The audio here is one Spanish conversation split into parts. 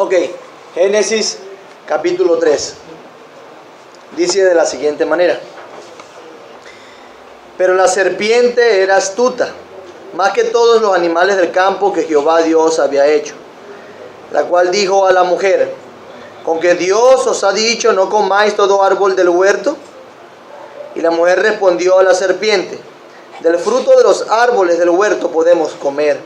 Ok, Génesis capítulo 3. Dice de la siguiente manera: pero la serpiente era astuta, más que todos los animales del campo que Jehová Dios había hecho, la cual dijo a la mujer: ¿con que Dios os ha dicho no comáis todo árbol del huerto? Y la mujer respondió a la serpiente: del fruto de los árboles del huerto podemos comer,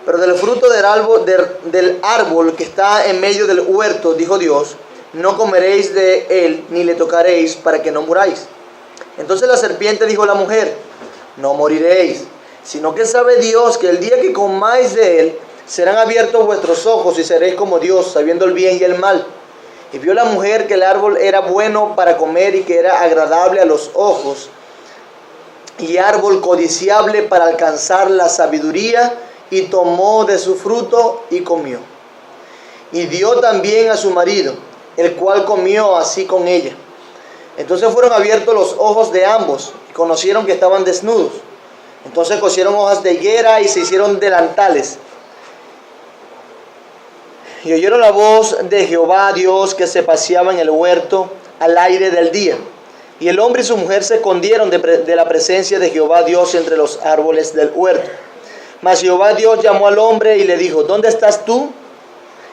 pero del fruto del árbol que está en medio del huerto, dijo Dios, no comeréis de él ni le tocaréis, para que no muráis. Entonces la serpiente dijo a la mujer: no moriréis, sino que sabe Dios que el día que comáis de él, serán abiertos vuestros ojos y seréis como Dios, sabiendo el bien y el mal. Y vio la mujer que el árbol era bueno para comer y que era agradable a los ojos, y árbol codiciable para alcanzar la sabiduría, y tomó de su fruto y comió. Y dio también a su marido, el cual comió así con ella. Entonces fueron abiertos los ojos de ambos, y conocieron que estaban desnudos. Entonces cosieron hojas de higuera y se hicieron delantales. Y oyeron la voz de Jehová Dios que se paseaba en el huerto al aire del día. Y el hombre y su mujer se escondieron de la presencia de Jehová Dios entre los árboles del huerto. Mas Jehová Dios llamó al hombre y le dijo: ¿dónde estás tú?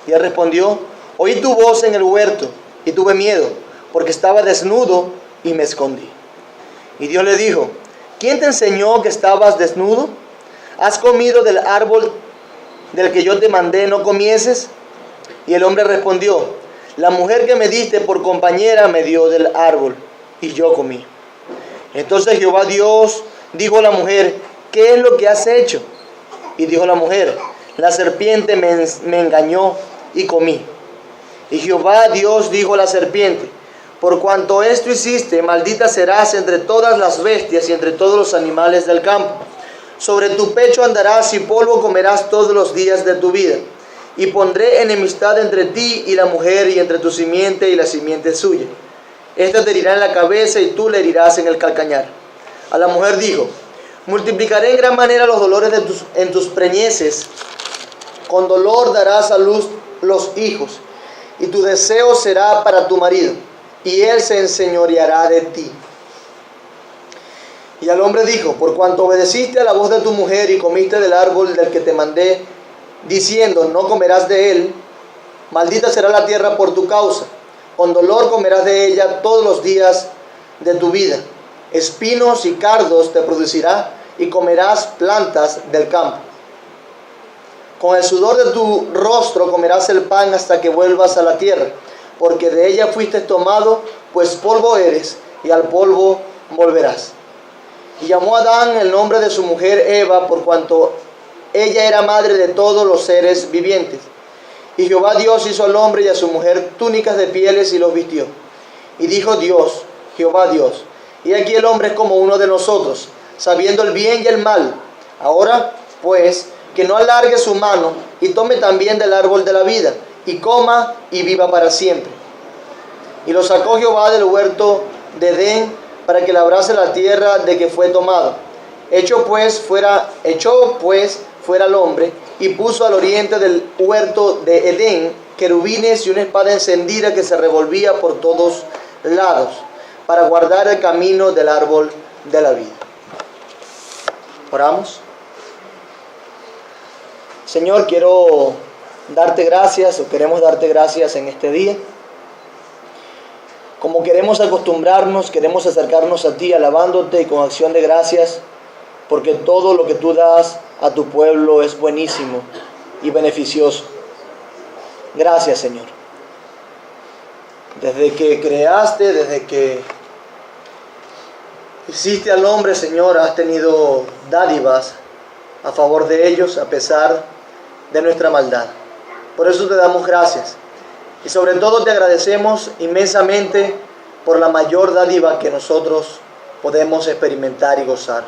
Y él respondió: oí tu voz en el huerto y tuve miedo, porque estaba desnudo y me escondí. Y Dios le dijo: ¿quién te enseñó que estabas desnudo? ¿Has comido del árbol del que yo te mandé no comieses? Y el hombre respondió: la mujer que me diste por compañera me dio del árbol, y yo comí. Entonces Jehová Dios dijo a la mujer: ¿qué es lo que has hecho? Y dijo la mujer: la serpiente me engañó y comí. Y Jehová Dios dijo a la serpiente: por cuanto esto hiciste, maldita serás entre todas las bestias y entre todos los animales del campo. Sobre tu pecho andarás y polvo comerás todos los días de tu vida. Y pondré enemistad entre ti y la mujer, y entre tu simiente y la simiente suya. Esta te herirá en la cabeza y tú le herirás en el calcañar. A la mujer dijo: multiplicaré en gran manera los dolores en tus preñeces. Con dolor darás a luz los hijos, y tu deseo será para tu marido, y él se enseñoreará de ti. Y al hombre dijo: por cuanto obedeciste a la voz de tu mujer y comiste del árbol del que te mandé, diciendo no comerás de él, maldita será la tierra por tu causa. Con dolor comerás de ella todos los días de tu vida. Espinos y cardos te producirá, y comerás plantas del campo. Con el sudor de tu rostro comerás el pan hasta que vuelvas a la tierra, porque de ella fuiste tomado, pues polvo eres, y al polvo volverás. Y llamó a Adán el nombre de su mujer Eva, por cuanto ella era madre de todos los seres vivientes. Y Jehová Dios hizo al hombre y a su mujer túnicas de pieles y los vistió. Y dijo Dios, Jehová Dios: y aquí el hombre es como uno de nosotros, sabiendo el bien y el mal. Ahora, pues, que no alargue su mano y tome también del árbol de la vida, y coma y viva para siempre. Y lo sacó Jehová del huerto de Edén para que labrase la tierra de que fue tomado. Echó pues fuera al hombre, y puso al oriente del huerto de Edén querubines y una espada encendida que se revolvía por todos lados, para guardar el camino del árbol de la vida. Oramos. Señor, quiero darte gracias, o queremos darte gracias en este día. Como queremos acostumbrarnos, queremos acercarnos a ti alabándote y con acción de gracias, porque todo lo que tú das a tu pueblo es buenísimo y beneficioso. Gracias, Señor. Desde que creaste, desde que hiciste al hombre, Señor, has tenido dádivas a favor de ellos, a pesar de nuestra maldad. Por eso te damos gracias. Y sobre todo te agradecemos inmensamente por la mayor dádiva que nosotros podemos experimentar y gozar.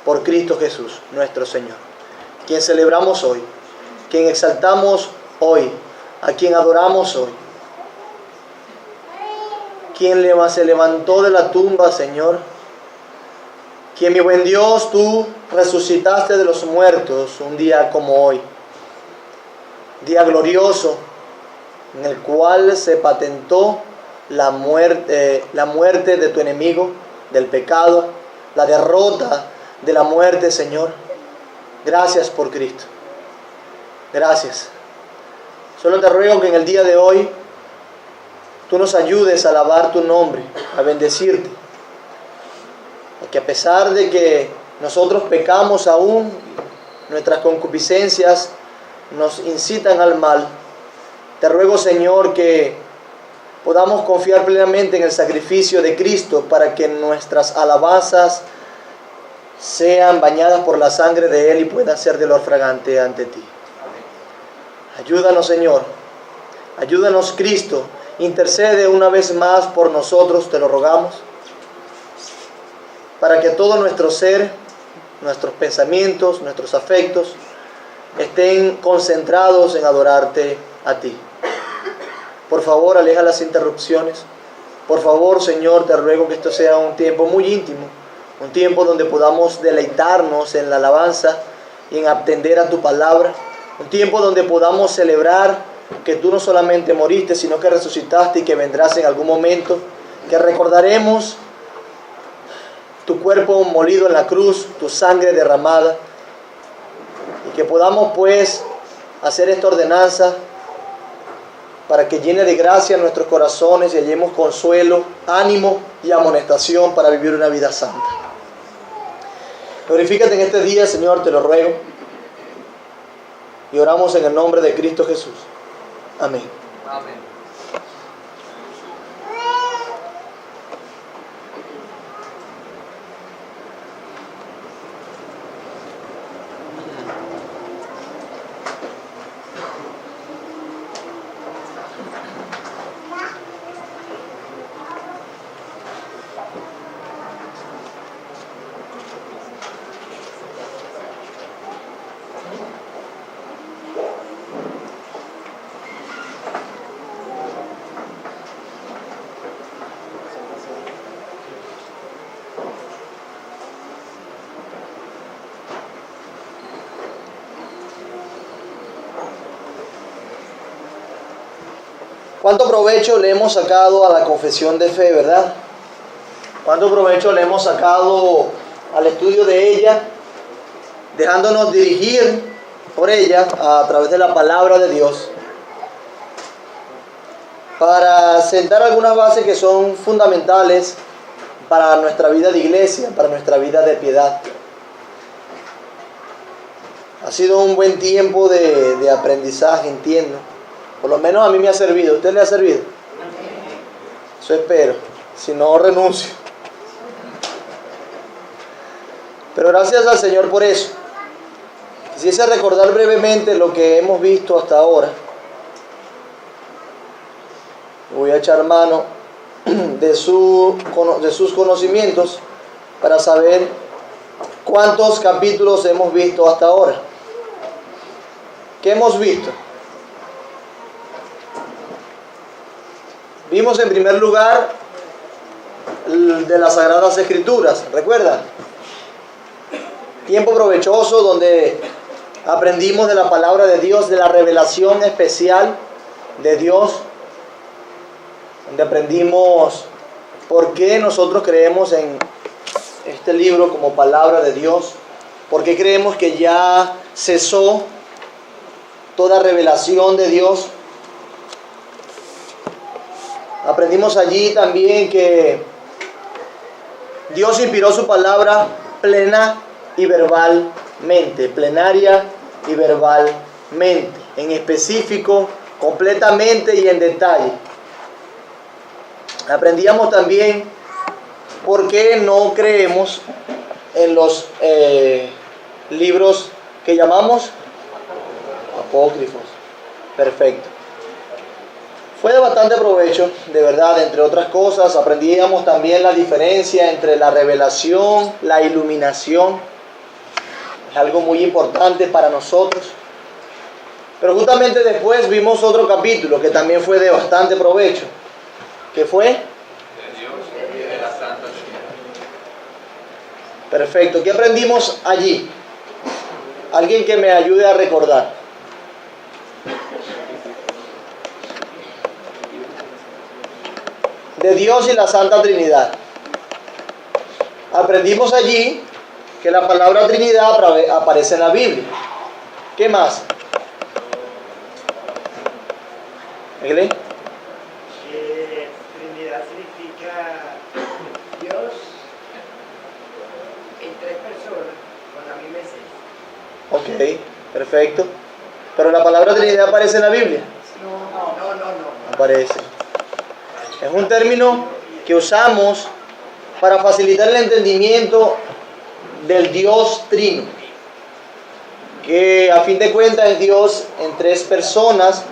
Por Cristo Jesús, nuestro Señor, quien celebramos hoy, quien exaltamos hoy, a quien adoramos hoy, quien se levantó de la tumba, Señor, quien, mi buen Dios, tú resucitaste de los muertos un día como hoy, día glorioso, en el cual se patentó la muerte de tu enemigo, del pecado, la derrota de la muerte, Señor. Gracias por Cristo. Gracias. Solo te ruego que en el día de hoy tú nos ayudes a alabar tu nombre, a bendecirte. Que a pesar de que nosotros pecamos aún, nuestras concupiscencias nos incitan al mal, te ruego, Señor, que podamos confiar plenamente en el sacrificio de Cristo para que nuestras alabanzas sean bañadas por la sangre de Él y puedan ser de olor fragante ante ti. Ayúdanos, Señor. Ayúdanos, Cristo. Intercede una vez más por nosotros, te lo rogamos, para que todo nuestro ser, nuestros pensamientos, nuestros afectos estén concentrados en adorarte a ti. Por favor, aleja las interrupciones. Por favor, Señor, te ruego que esto sea un tiempo muy íntimo, un tiempo donde podamos deleitarnos en la alabanza y en atender a tu palabra, un tiempo donde podamos celebrar que tú no solamente moriste, sino que resucitaste y que vendrás en algún momento, que recordaremos tu cuerpo molido en la cruz, tu sangre derramada, y que podamos pues hacer esta ordenanza para que llene de gracia nuestros corazones y hallemos consuelo, ánimo y amonestación para vivir una vida santa. Glorifícate en este día, Señor, te lo ruego, y oramos en el nombre de Cristo Jesús. Amén. Amén. ¿Cuánto provecho le hemos sacado a la confesión de fe, verdad? ¿Cuánto provecho le hemos sacado al estudio de ella, dejándonos dirigir por ella a través de la palabra de Dios, para sentar algunas bases que son fundamentales para nuestra vida de iglesia, para nuestra vida de piedad? Ha sido un buen tiempo de aprendizaje, entiendo. Por lo menos a mí me ha servido. ¿A usted le ha servido? Eso espero. Si no, renuncio. Pero gracias al Señor por eso. Quisiese recordar brevemente lo que hemos visto hasta ahora. Voy a echar mano de sus conocimientos para saber cuántos capítulos hemos visto hasta ahora. ¿Qué hemos visto? Vimos en primer lugar de las Sagradas Escrituras, ¿recuerdan? Tiempo provechoso donde aprendimos de la palabra de Dios, de la revelación especial de Dios, donde aprendimos por qué nosotros creemos en este libro como palabra de Dios, por qué creemos que ya cesó toda revelación de Dios. Aprendimos allí también que Dios inspiró su palabra plena y verbalmente, plenaria y verbalmente, en específico, completamente y en detalle. Aprendíamos también por qué no creemos en los libros que llamamos apócrifos. Perfecto. Fue de bastante provecho, de verdad, entre otras cosas. Aprendíamos también la diferencia entre la revelación, la iluminación. Es algo muy importante para nosotros. Pero justamente después vimos otro capítulo que también fue de bastante provecho. ¿Qué fue? De Dios y de la Santa Trinidad. Perfecto. ¿Qué aprendimos allí? Alguien que me ayude a recordar. de Dios y la Santa Trinidad. Aprendimos allí que la palabra Trinidad aparece en la Biblia. ¿Qué más? ¿Egle? Trinidad significa Dios en tres personas con la misma esencia. Ok, perfecto. Pero la palabra Trinidad aparece en la Biblia. No. Aparece. Es un término que usamos para facilitar el entendimiento del Dios Trino, que a fin de cuentas es Dios en tres personas: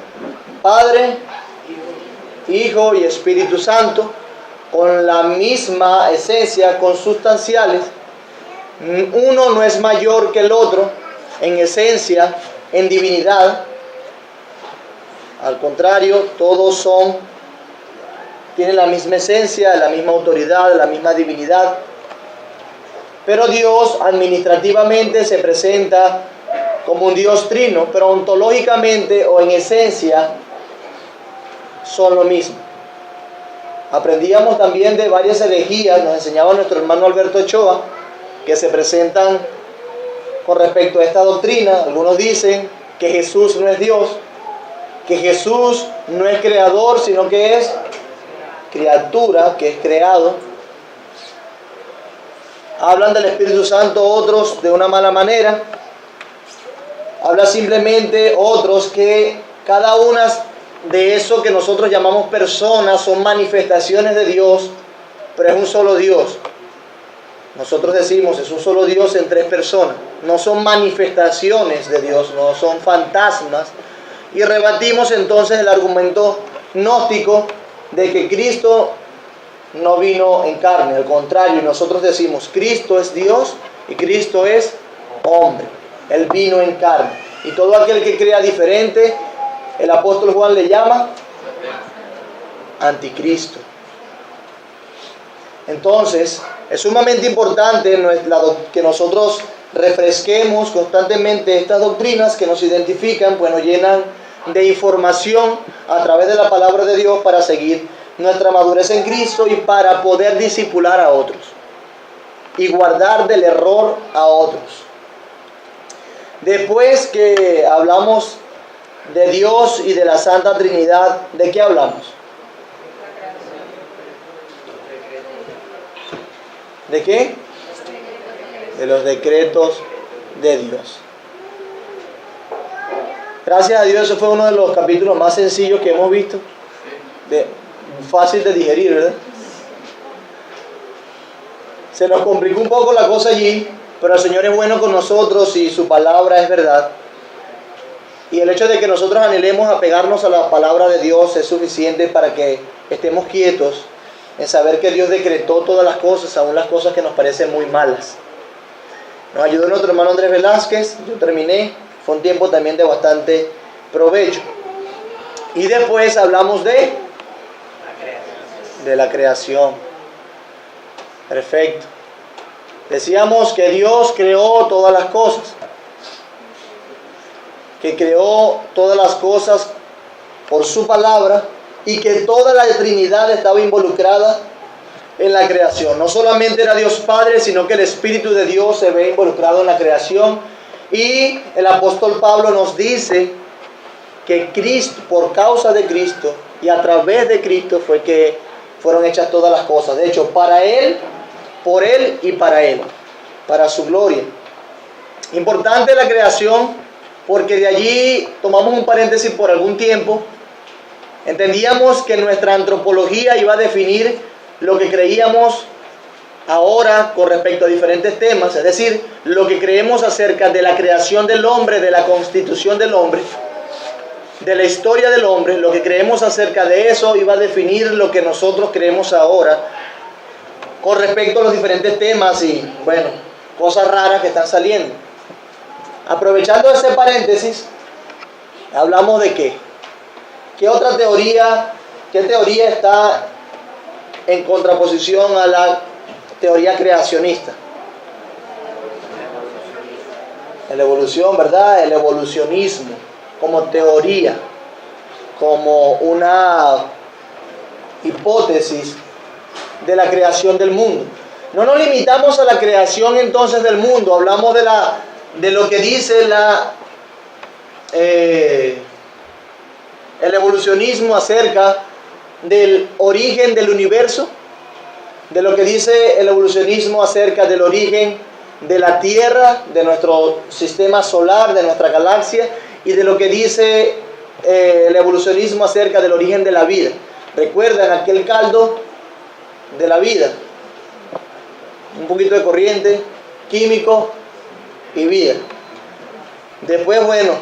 Padre, Hijo y Espíritu Santo, con la misma esencia, consustanciales. Uno no es mayor que el otro en esencia, en divinidad. Al contrario, todos tienen la misma esencia, la misma autoridad, la misma divinidad. Pero Dios administrativamente se presenta como un Dios trino, pero ontológicamente o en esencia son lo mismo. Aprendíamos también de varias herejías, nos enseñaba nuestro hermano Alberto Ochoa, que se presentan con respecto a esta doctrina. Algunos dicen que Jesús no es Dios, que Jesús no es creador, sino que es criatura, que es creado. Hablan del Espíritu Santo otros de una mala manera. Habla simplemente otros que cada una de eso que nosotros llamamos personas son manifestaciones de Dios, pero es un solo Dios. Nosotros decimos es un solo Dios en tres personas. No son manifestaciones de Dios, no son fantasmas. Y rebatimos entonces el argumento gnóstico de que Cristo no vino en carne. Al contrario, nosotros decimos Cristo es Dios y Cristo es hombre. Él vino en carne. Y todo aquel que crea diferente, el apóstol Juan le llama anticristo. Entonces, es sumamente importante que nosotros refresquemos constantemente estas doctrinas que nos identifican, pues nos llenan de información a través de la palabra de Dios para seguir nuestra madurez en Cristo y para poder discipular a otros y guardar del error a otros. Después que hablamos de Dios y de la Santa Trinidad, ¿de qué hablamos? ¿De qué? De los decretos de Dios. Gracias a Dios, eso fue uno de los capítulos más sencillos que hemos visto. Fácil de digerir, ¿verdad? Se nos complicó un poco la cosa allí, pero el Señor es bueno con nosotros y su palabra es verdad. Y el hecho de que nosotros anhelemos apegarnos a la palabra de Dios es suficiente para que estemos quietos en saber que Dios decretó todas las cosas, aun las cosas que nos parecen muy malas. Nos ayudó nuestro hermano Andrés Velázquez. Yo terminé. Fue un tiempo también de bastante provecho. Y después hablamos de la creación. Perfecto. Decíamos que Dios creó todas las cosas. Que creó todas las cosas por su palabra y que toda la Trinidad estaba involucrada en la creación. No solamente era Dios Padre, sino que el Espíritu de Dios se ve involucrado en la creación. Y el apóstol Pablo nos dice que Cristo, por causa de Cristo y a través de Cristo fue que fueron hechas todas las cosas. De hecho, para Él, por Él y para Él, para su gloria. Importante la creación, porque de allí tomamos un paréntesis por algún tiempo. Entendíamos que nuestra antropología iba a definir lo que creíamos ahora con respecto a diferentes temas, es decir, lo que creemos acerca de la creación del hombre, de la constitución del hombre, de la historia del hombre. Lo que creemos acerca de eso iba a definir lo que nosotros creemos ahora con respecto a los diferentes temas y, bueno, cosas raras que están saliendo. Aprovechando ese paréntesis, hablamos de qué. ¿Qué otra teoría, qué teoría está en contraposición a la teoría creacionista? La evolución, ¿verdad? El evolucionismo como teoría, como una hipótesis de la creación del mundo. No nos limitamos a la creación entonces del mundo, hablamos de lo que dice el evolucionismo acerca del origen del universo, de lo que dice el evolucionismo acerca del origen de la Tierra, de nuestro sistema solar, de nuestra galaxia, y de lo que dice el evolucionismo acerca del origen de la vida. ¿Recuerdan aquel caldo de la vida? Un poquito de corriente, químico y vida. Después, bueno,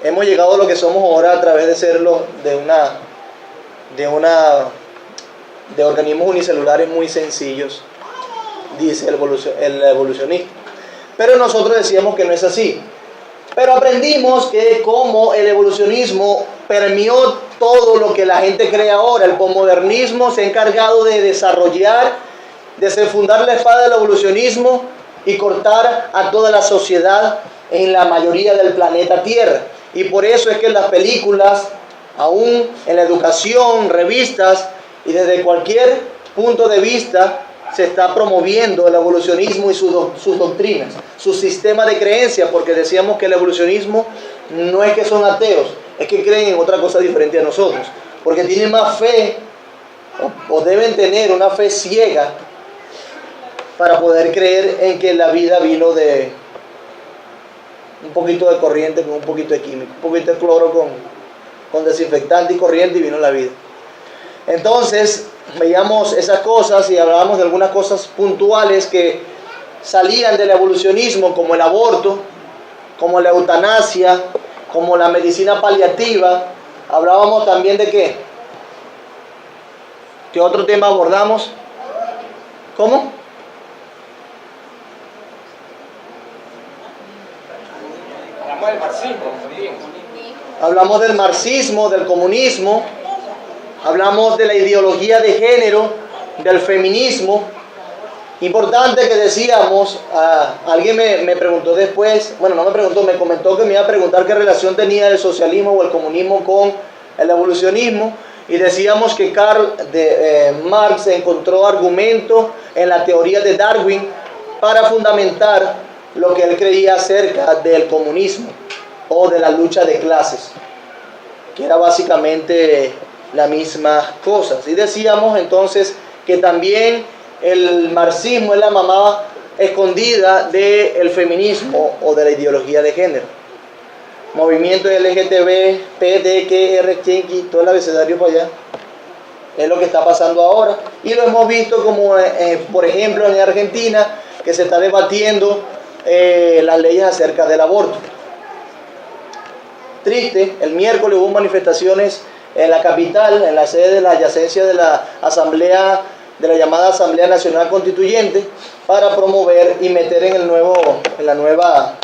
hemos llegado a lo que somos ahora a través de serlo de organismos unicelulares muy sencillos, dice el evolucionista. Pero nosotros decíamos que no es así. Pero aprendimos que como el evolucionismo permeó todo lo que la gente cree ahora, el posmodernismo se ha encargado de desarrollar, de fundar la espada del evolucionismo y cortar a toda la sociedad en la mayoría del planeta Tierra. Y por eso es que en las películas, aún en la educación, revistas y desde cualquier punto de vista, se está promoviendo el evolucionismo y sus doctrinas, su sistema de creencias, porque decíamos que el evolucionismo no es que son ateos, es que creen en otra cosa diferente a nosotros, porque tienen más fe o deben tener una fe ciega para poder creer en que la vida vino de un poquito de corriente con un poquito de químico, un poquito de cloro con desinfectante y corriente y vino la vida. Entonces veíamos esas cosas y hablábamos de algunas cosas puntuales que salían del evolucionismo, como el aborto, como la eutanasia, como la medicina paliativa. Hablábamos también de ¿qué? ¿Qué otro tema abordamos? ¿Cómo? Hablamos del marxismo también. Hablamos del marxismo, del comunismo, hablamos de la ideología de género, del feminismo. Importante que decíamos, alguien me preguntó después, bueno, no me preguntó, me comentó que me iba a preguntar qué relación tenía el socialismo o el comunismo con el evolucionismo, y decíamos que Marx encontró argumento en la teoría de Darwin para fundamentar lo que él creía acerca del comunismo o de la lucha de clases, que era básicamente la misma cosa. Y decíamos entonces que también el marxismo es la mamá escondida del feminismo o de la ideología de género. Movimiento LGTB, PDQR, todo el abecedario para allá. Es lo que está pasando ahora. Y lo hemos visto como, por ejemplo, en Argentina, que se está debatiendo las leyes acerca del aborto. Triste, el miércoles hubo manifestaciones en la capital, en la sede de la adyacencia de la asamblea, de la llamada Asamblea Nacional Constituyente, para promover y meter en la nueva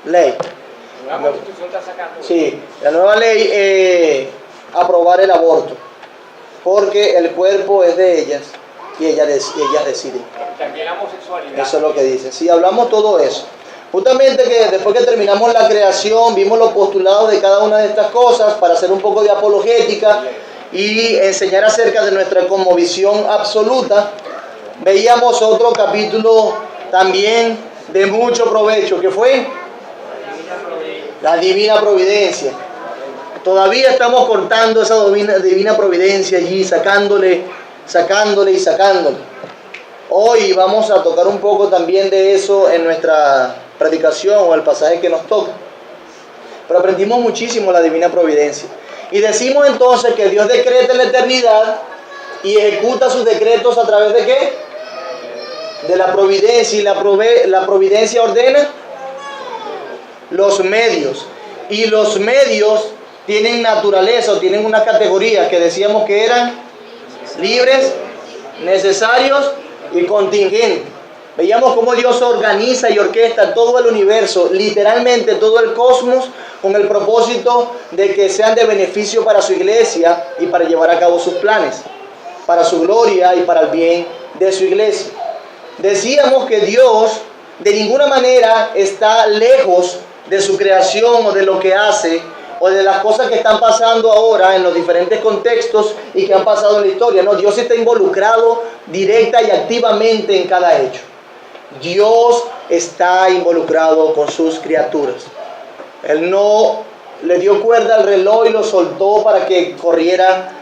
ley. La Constitución está sacando. Sí, la nueva ley, aprobar el aborto, porque el cuerpo es de ellas y ellas deciden. También la homosexualidad. Eso es lo que dicen. Sí, hablamos todo eso. Justamente que después que terminamos la creación, vimos los postulados de cada una de estas cosas para hacer un poco de apologética y enseñar acerca de nuestra cosmovisión absoluta. Veíamos otro capítulo también de mucho provecho, que fue la divina providencia. Todavía estamos cortando esa divina providencia allí, sacándole. Hoy vamos a tocar un poco también de eso en nuestra predicación o el pasaje que nos toca. Pero aprendimos muchísimo la divina providencia. Y decimos entonces que Dios decreta en la eternidad y ejecuta sus decretos a través de ¿qué? De la providencia. Y la providencia ordena los medios. Y los medios tienen naturaleza o tienen una categoría que decíamos que eran libres, necesarios y contingentes. Veíamos cómo Dios organiza y orquesta todo el universo, literalmente todo el cosmos, con el propósito de que sean de beneficio para su iglesia y para llevar a cabo sus planes, para su gloria y para el bien de su iglesia. Decíamos que Dios de ninguna manera está lejos de su creación o de lo que hace o de las cosas que están pasando ahora en los diferentes contextos y que han pasado en la historia. No, Dios está involucrado directa y activamente en cada hecho. Dios está involucrado con sus criaturas. Él no le dio cuerda al reloj y lo soltó para que corriera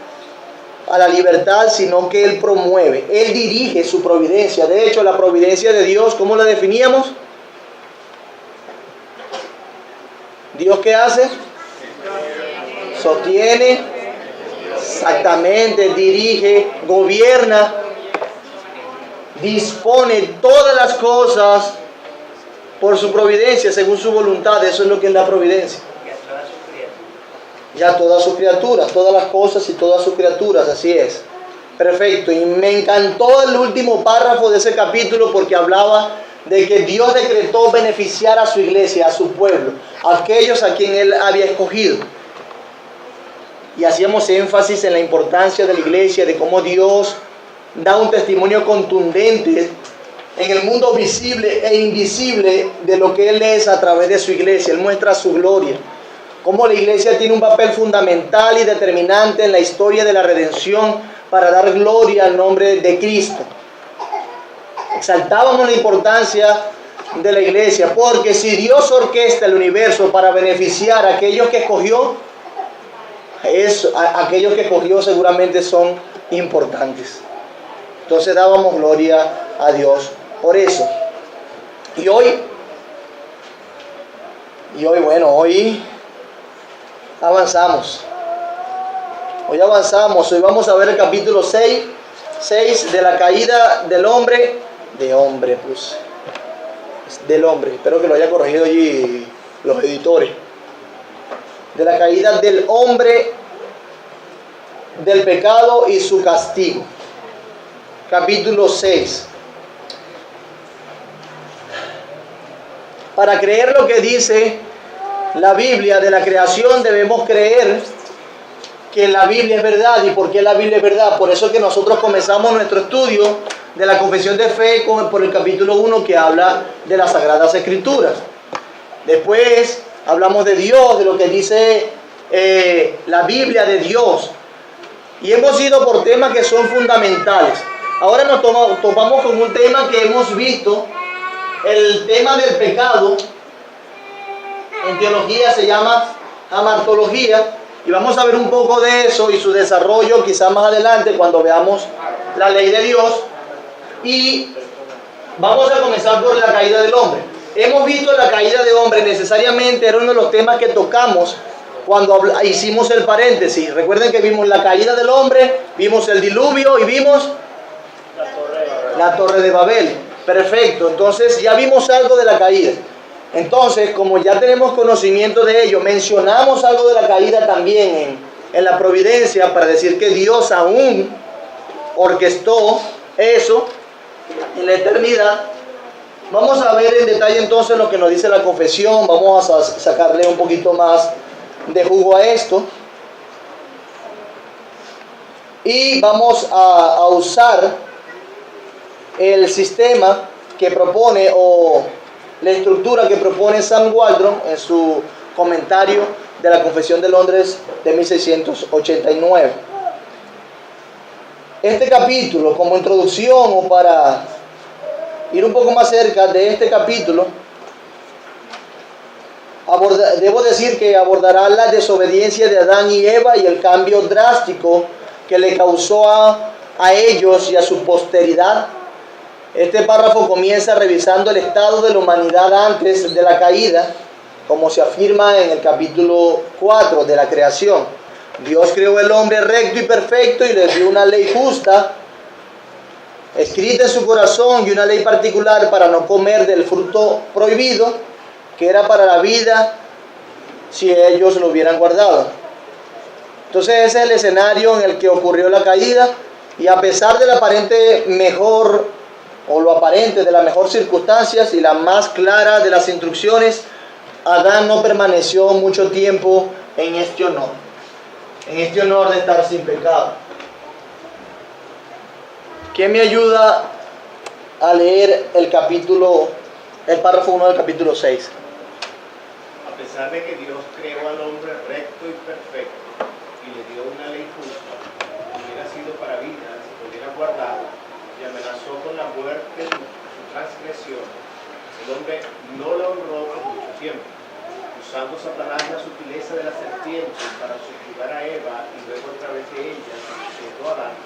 a la libertad, sino que Él promueve, Él dirige su providencia. De hecho, la providencia de Dios, ¿cómo la definíamos? ¿Dios qué hace? Sostiene, exactamente, dirige, gobierna, dispone todas las cosas por su providencia, según su voluntad. Eso es lo que es la providencia. Ya todas sus criaturas, todas las cosas y todas sus criaturas, así es. Perfecto. Y me encantó el último párrafo de ese capítulo porque hablaba de que Dios decretó beneficiar a su iglesia, a su pueblo, a aquellos a quien Él había escogido. Y hacíamos énfasis en la importancia de la iglesia, de cómo Dios da un testimonio contundente en el mundo visible e invisible de lo que Él es a través de su iglesia. Él muestra su gloria. Cómo la iglesia tiene un papel fundamental y determinante en la historia de la redención para dar gloria al nombre de Cristo. Exaltábamos la importancia de la iglesia, porque si Dios orquesta el universo para beneficiar a aquellos que escogió, aquellos que escogió seguramente son importantes. Entonces dábamos gloria a Dios por eso. Y hoy avanzamos. Hoy vamos a ver el capítulo 6 de la caída del hombre. Del hombre. Espero que lo haya corregido allí los editores. De la caída del hombre, del pecado y su castigo. Capítulo 6. Para creer lo que dice la Biblia de la creación, debemos creer que la Biblia es verdad. ¿Y por qué la Biblia es verdad? Por eso que nosotros comenzamos nuestro estudio de la confesión de fe por el capítulo 1, que habla de las Sagradas Escrituras. Después hablamos de Dios, de lo que dice la Biblia de Dios. Y hemos ido por temas que son fundamentales. Ahora nos topamos con un tema que hemos visto, el tema del pecado. En teología se llama amartología. Y vamos a ver un poco de eso y su desarrollo quizás más adelante cuando veamos la ley de Dios. Y vamos a comenzar por la caída del hombre. Hemos visto la caída del hombre, necesariamente era uno de los temas que tocamos cuando hicimos el paréntesis. Recuerden que vimos la caída del hombre, vimos el diluvio y vimos la torre de Babel. Perfecto, entonces ya vimos algo de la caída. Entonces, como ya tenemos conocimiento de ello, mencionamos algo de la caída también en la providencia para decir que Dios aún orquestó eso en la eternidad. Vamos a ver en detalle entonces lo que nos dice la confesión. Vamos a sacarle un poquito más de jugo a esto. Y vamos a usar el sistema que propone o la estructura que propone Sam Waldron en su comentario de la Confesión de Londres de 1689. Este capítulo, como introducción o para ir un poco más cerca de este capítulo, debo decir que abordará la desobediencia de Adán y Eva y el cambio drástico que le causó a ellos y a su posteridad. Este párrafo comienza revisando el estado de la humanidad antes de la caída, como se afirma en el capítulo 4 de la creación. Dios creó el hombre recto y perfecto y le dio una ley justa, escrita en su corazón, y una ley particular para no comer del fruto prohibido, que era para la vida si ellos lo hubieran guardado. Entonces ese es el escenario en el que ocurrió la caída, y a pesar del aparente mejor o lo aparente de las mejores circunstancias y la más clara de las instrucciones, Adán no permaneció mucho tiempo en este honor de estar sin pecado. ¿Quién me ayuda a leer el párrafo 1 del capítulo 6? A pesar de que Dios creó al hombre recto y perfecto y le dio una ley justa, hubiera sido para vida si pudiera guardarla, y amenazó con la muerte su transgresión, el hombre no la honró por mucho tiempo, usando Satanás la sutileza de la serpiente para subyugar a Eva y luego a través de ella sujetó a Adán,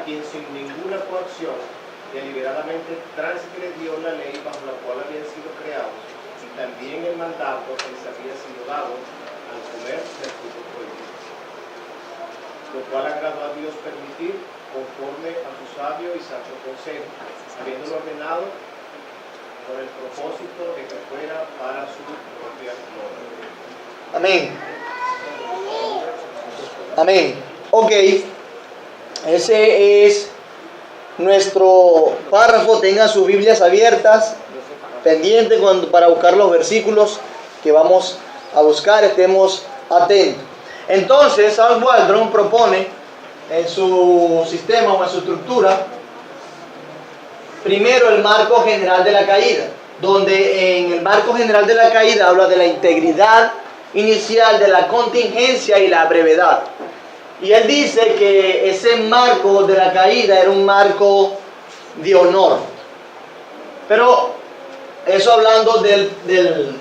quien sin ninguna coacción deliberadamente transgredió la ley bajo la cual habían sido creados, y también el mandato que les había sido dado al comer del fruto prohibido, lo cual agradó a Dios permitir conforme a su sabio y santo consejo, habiéndolo ordenado con el propósito de que fuera para su propia gloria. Amén. Amén. Ok. Ese es nuestro párrafo. Tengan sus Biblias abiertas, pendientes para buscar los versículos que vamos a buscar. Estemos atentos. Entonces, Charles Waldron propone en su sistema o en su estructura, primero el marco general de la caída, donde en el marco general de la caída habla de la integridad inicial, de la contingencia y la brevedad. Y él dice que ese marco de la caída era un marco de honor. Pero eso hablando de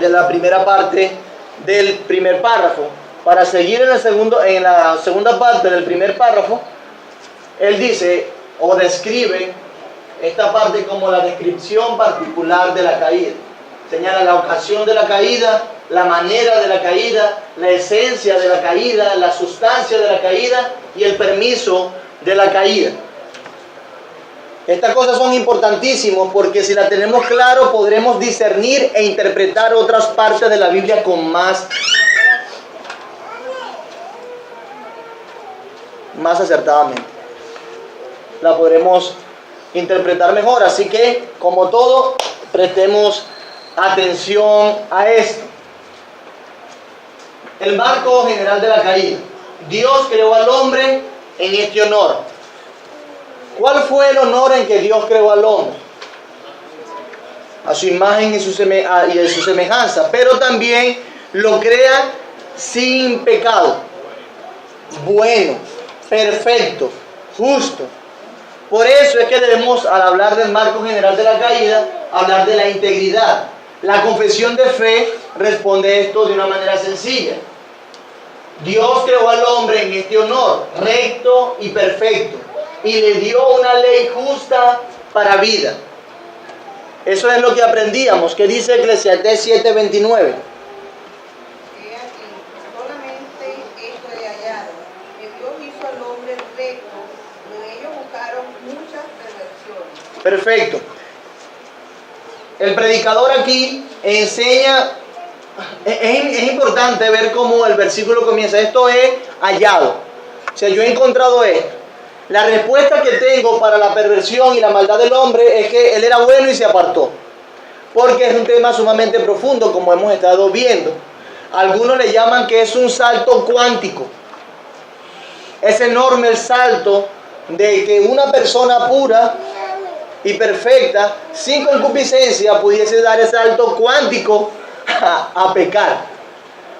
la primera parte del primer párrafo. Para seguir en la segunda parte del primer párrafo, él dice o describe esta parte como la descripción particular de la caída. Señala la ocasión de la caída, la manera de la caída, la esencia de la caída, la sustancia de la caída y el permiso de la caída. Estas cosas son importantísimas porque si las tenemos claro podremos discernir e interpretar otras partes de la Biblia con más acertadamente. La podremos interpretar mejor. Así que, como todo, prestemos atención a esto. El marco general de la caída. Dios creó al hombre en este honor. ¿Cuál fue el honor en que Dios creó al hombre? A su imagen y de su semejanza, pero también lo crea sin pecado, bueno, perfecto, justo. Por eso es que debemos, al hablar del marco general de la caída, hablar de la integridad. La confesión de fe responde esto de una manera sencilla. Dios creó al hombre en este honor, recto y perfecto, y le dio una ley justa para vida. Eso es lo que aprendíamos, que dice Eclesiastés 7:29. He aquí, solamente esto he hallado, que Dios hizo al hombre recto, pero ellos buscaron muchas perversiones. Perfecto. El predicador aquí enseña, es importante ver cómo el versículo comienza. Esto es hallado. O sea, yo he encontrado esto. La respuesta que tengo para la perversión y la maldad del hombre es que él era bueno y se apartó. Porque es un tema sumamente profundo, como hemos estado viendo. Algunos le llaman que es un salto cuántico. Es enorme el salto de que una persona pura y perfecta, sin concupiscencia, pudiese dar ese salto cuántico a pecar.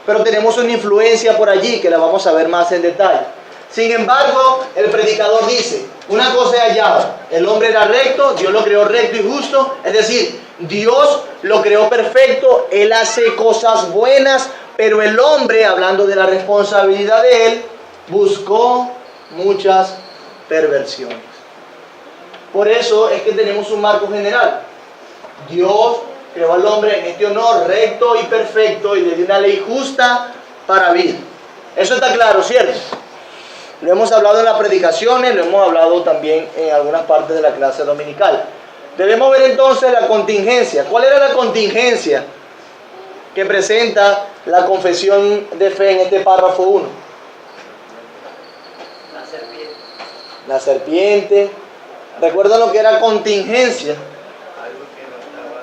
Pero tenemos una influencia por allí que la vamos a ver más en detalle. Sin embargo, el predicador dice, una cosa he hallado, el hombre era recto, Dios lo creó recto y justo, es decir, Dios lo creó perfecto, Él hace cosas buenas, pero el hombre, hablando de la responsabilidad de Él, buscó muchas perversiones. Por eso es que tenemos un marco general. Dios creó al hombre en este honor recto y perfecto y le dio una ley justa para vida. Eso está claro, ¿cierto? Lo hemos hablado en las predicaciones, lo hemos hablado también en algunas partes de la clase dominical. Debemos ver entonces la contingencia. ¿Cuál era la contingencia que presenta la confesión de fe en este párrafo 1? La serpiente. La serpiente. ¿Recuerdan lo que era contingencia? Algo que no estaba,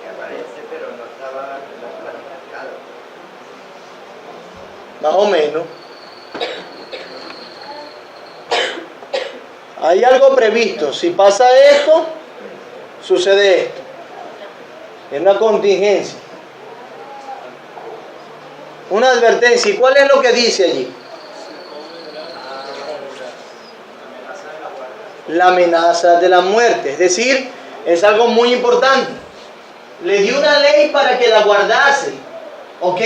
que aparece, pero no estaba planificado. Más o menos. Hay algo previsto. Si pasa esto, sucede esto. Es una contingencia. Una advertencia. ¿Y cuál es lo que dice allí? La amenaza de la muerte. Es decir, es algo muy importante. Le dio una ley para que la guardase. Ok,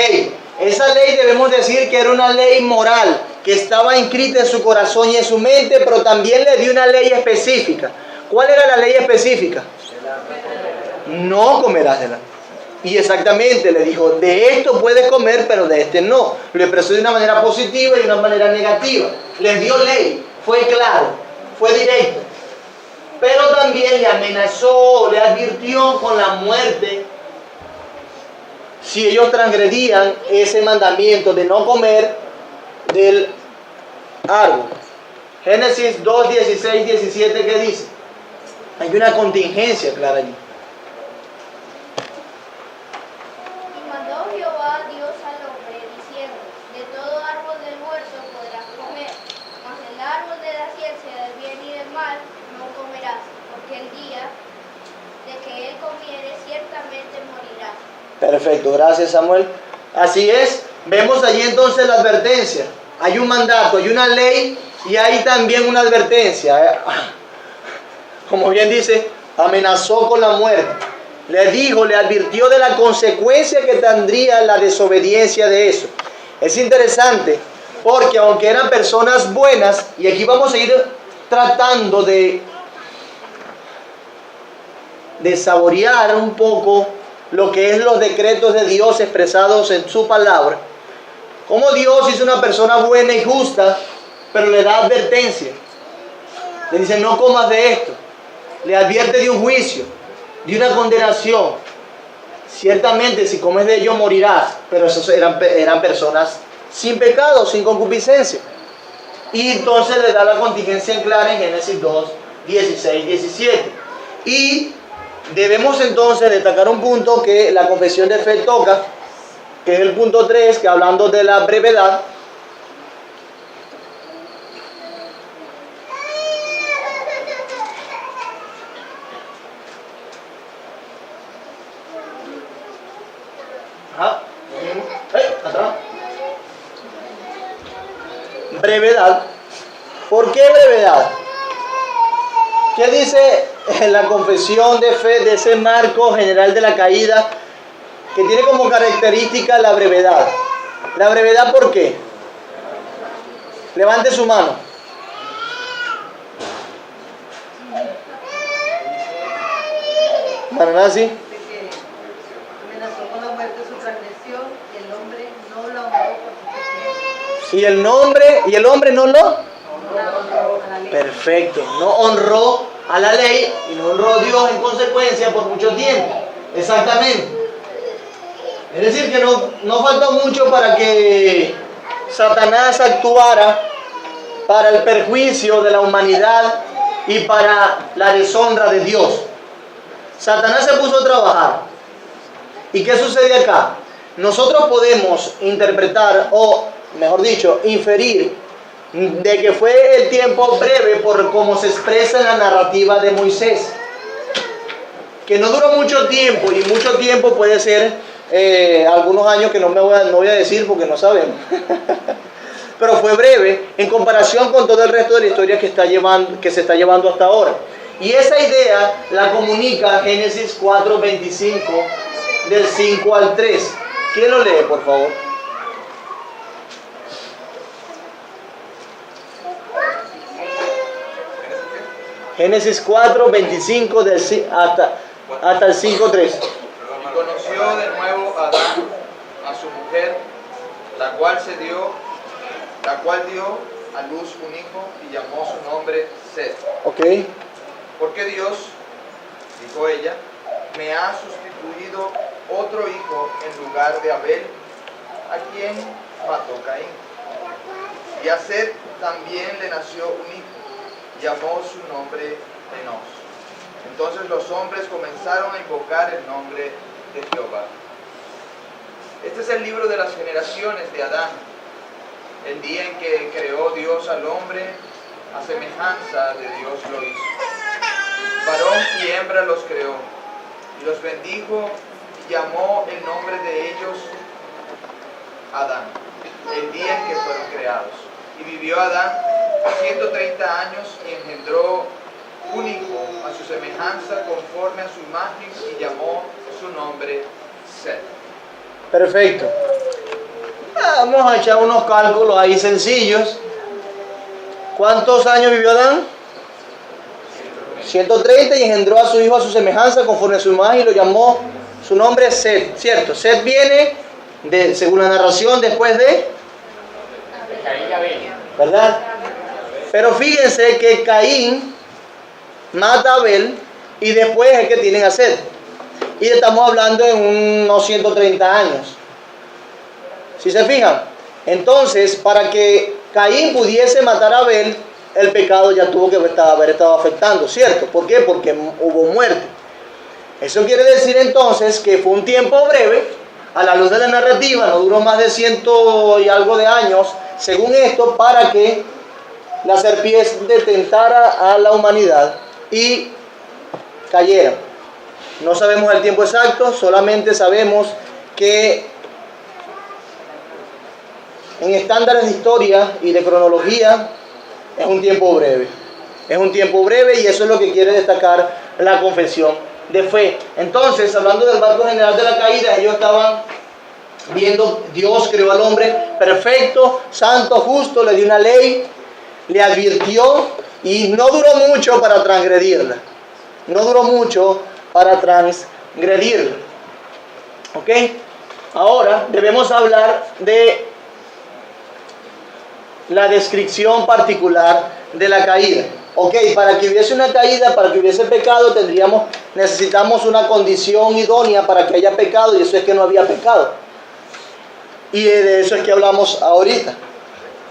esa ley debemos decir que era una ley moral, que estaba inscrita en su corazón y en su mente, pero también le dio una ley específica. ¿Cuál era la ley específica? No comerás de la. Y exactamente le dijo, de esto puedes comer, pero de este no. Lo expresó de una manera positiva y de una manera negativa. Les dio ley, fue claro, fue directo. Pero también le amenazó, le advirtió con la muerte si ellos transgredían ese mandamiento de no comer del árbol. Génesis 2, 16, 17, ¿qué dice? Hay una contingencia clara allí. Y mandó Jehová Dios al hombre, diciendo, de todo árbol del huerto podrás comer, mas el árbol de la ciencia del bien y del mal no comerás, porque el día de que él comiere ciertamente morirás. Perfecto, gracias Samuel. Así es, vemos allí entonces la advertencia. Hay un mandato, hay una ley y hay también una advertencia. Como bien dice, amenazó con la muerte. Le dijo, le advirtió de la consecuencia que tendría la desobediencia de eso. Es interesante porque aunque eran personas buenas, y aquí vamos a ir tratando de saborear un poco lo que es los decretos de Dios expresados en su palabra. Como Dios hizo una persona buena y justa, pero le da advertencia. Le dice, no comas de esto. Le advierte de un juicio, de una condenación. Ciertamente si comes de ello morirás, pero esos eran personas sin pecado, sin concupiscencia. Y entonces le da la contingencia en clara en Génesis 2, 16, 17. Y debemos entonces destacar un punto que la confesión de fe toca, que es el punto 3, que hablando de la brevedad. Atrás. Brevedad. ¿Por qué brevedad? ¿Qué dice en la confesión de fe de ese marco general de la caída que tiene como característica la brevedad? ¿La brevedad por qué? Levante su mano. Mananasi. Amenazó con la muerte su transgresión y el hombre no la honró por su justicia. Y el hombre no lo No la honró a la ley. perfecto, no honró a la ley y no honró a Dios en consecuencia por mucho tiempo. Exactamente. Es decir, que no faltó mucho para que Satanás actuara para el perjuicio de la humanidad y para la deshonra de Dios. Satanás se puso a trabajar. ¿Y qué sucede acá? Nosotros podemos interpretar, o mejor dicho, inferir de que fue el tiempo breve por cómo se expresa en la narrativa de Moisés. Que no duró mucho tiempo, y mucho tiempo puede ser algunos años que no voy a decir porque no sabemos. Pero fue breve en comparación con todo el resto de la historia que se está llevando hasta ahora. Y esa idea la comunica Génesis 4:25 del 5 al 3. ¿Quién lo lee, por favor? Génesis 4:25 hasta el 5:3. Y conoció de nuevo Adán a su mujer, la cual dio a luz un hijo y llamó su nombre Set. Ok. Porque Dios, dijo ella, me ha sustituido otro hijo en lugar de Abel, a quien mató Caín. Y a Set también le nació un hijo, llamó su nombre Enos. Entonces los hombres comenzaron a invocar el nombre de Jehová. Este es el libro de las generaciones de Adán, el día en que creó Dios al hombre, a semejanza de Dios lo hizo. Varón y hembra los creó, y los bendijo llamó el nombre de ellos Adán, el día en que fueron creados. Y vivió Adán 130 años y engendró un hijo a su semejanza conforme a su imagen y llamó su nombre Set. Perfecto. Vamos a echar unos cálculos ahí sencillos. ¿Cuántos años vivió Adán? 130 y engendró a su hijo a su semejanza conforme a su imagen y lo llamó su nombre Set, ¿cierto? Set viene, según la narración, después de Caín y Abel. ¿verdad? Pero fíjense que Caín mata a Abel y después es que tienen a Set. Y estamos hablando en unos 130 años. ¿Sí se fijan? Entonces, para que Caín pudiese matar a Abel, el pecado ya tuvo que haber estado afectando, ¿cierto? ¿Por qué? Porque hubo muerte. Eso quiere decir entonces que fue un tiempo breve, a la luz de la narrativa, no duró más de 100 y algo de años, según esto, para que la serpiente tentara a la humanidad y cayera. No sabemos el tiempo exacto, solamente sabemos que en estándares de historia y de cronología es un tiempo breve. Es un tiempo breve y eso es lo que quiere destacar la confesión de fe. Entonces, hablando del marco general de la caída, ellos estaban viendo, Dios creó al hombre perfecto, santo, justo, le dio una ley, le advirtió y no duró mucho para transgredirla. No duró mucho para transgredirla. ¿Ok? Ahora debemos hablar de la descripción particular de la caída. Ok, para que hubiese una caída, para que hubiese pecado, necesitamos una condición idónea para que haya pecado, y eso es que no había pecado. Y de eso es que hablamos ahorita.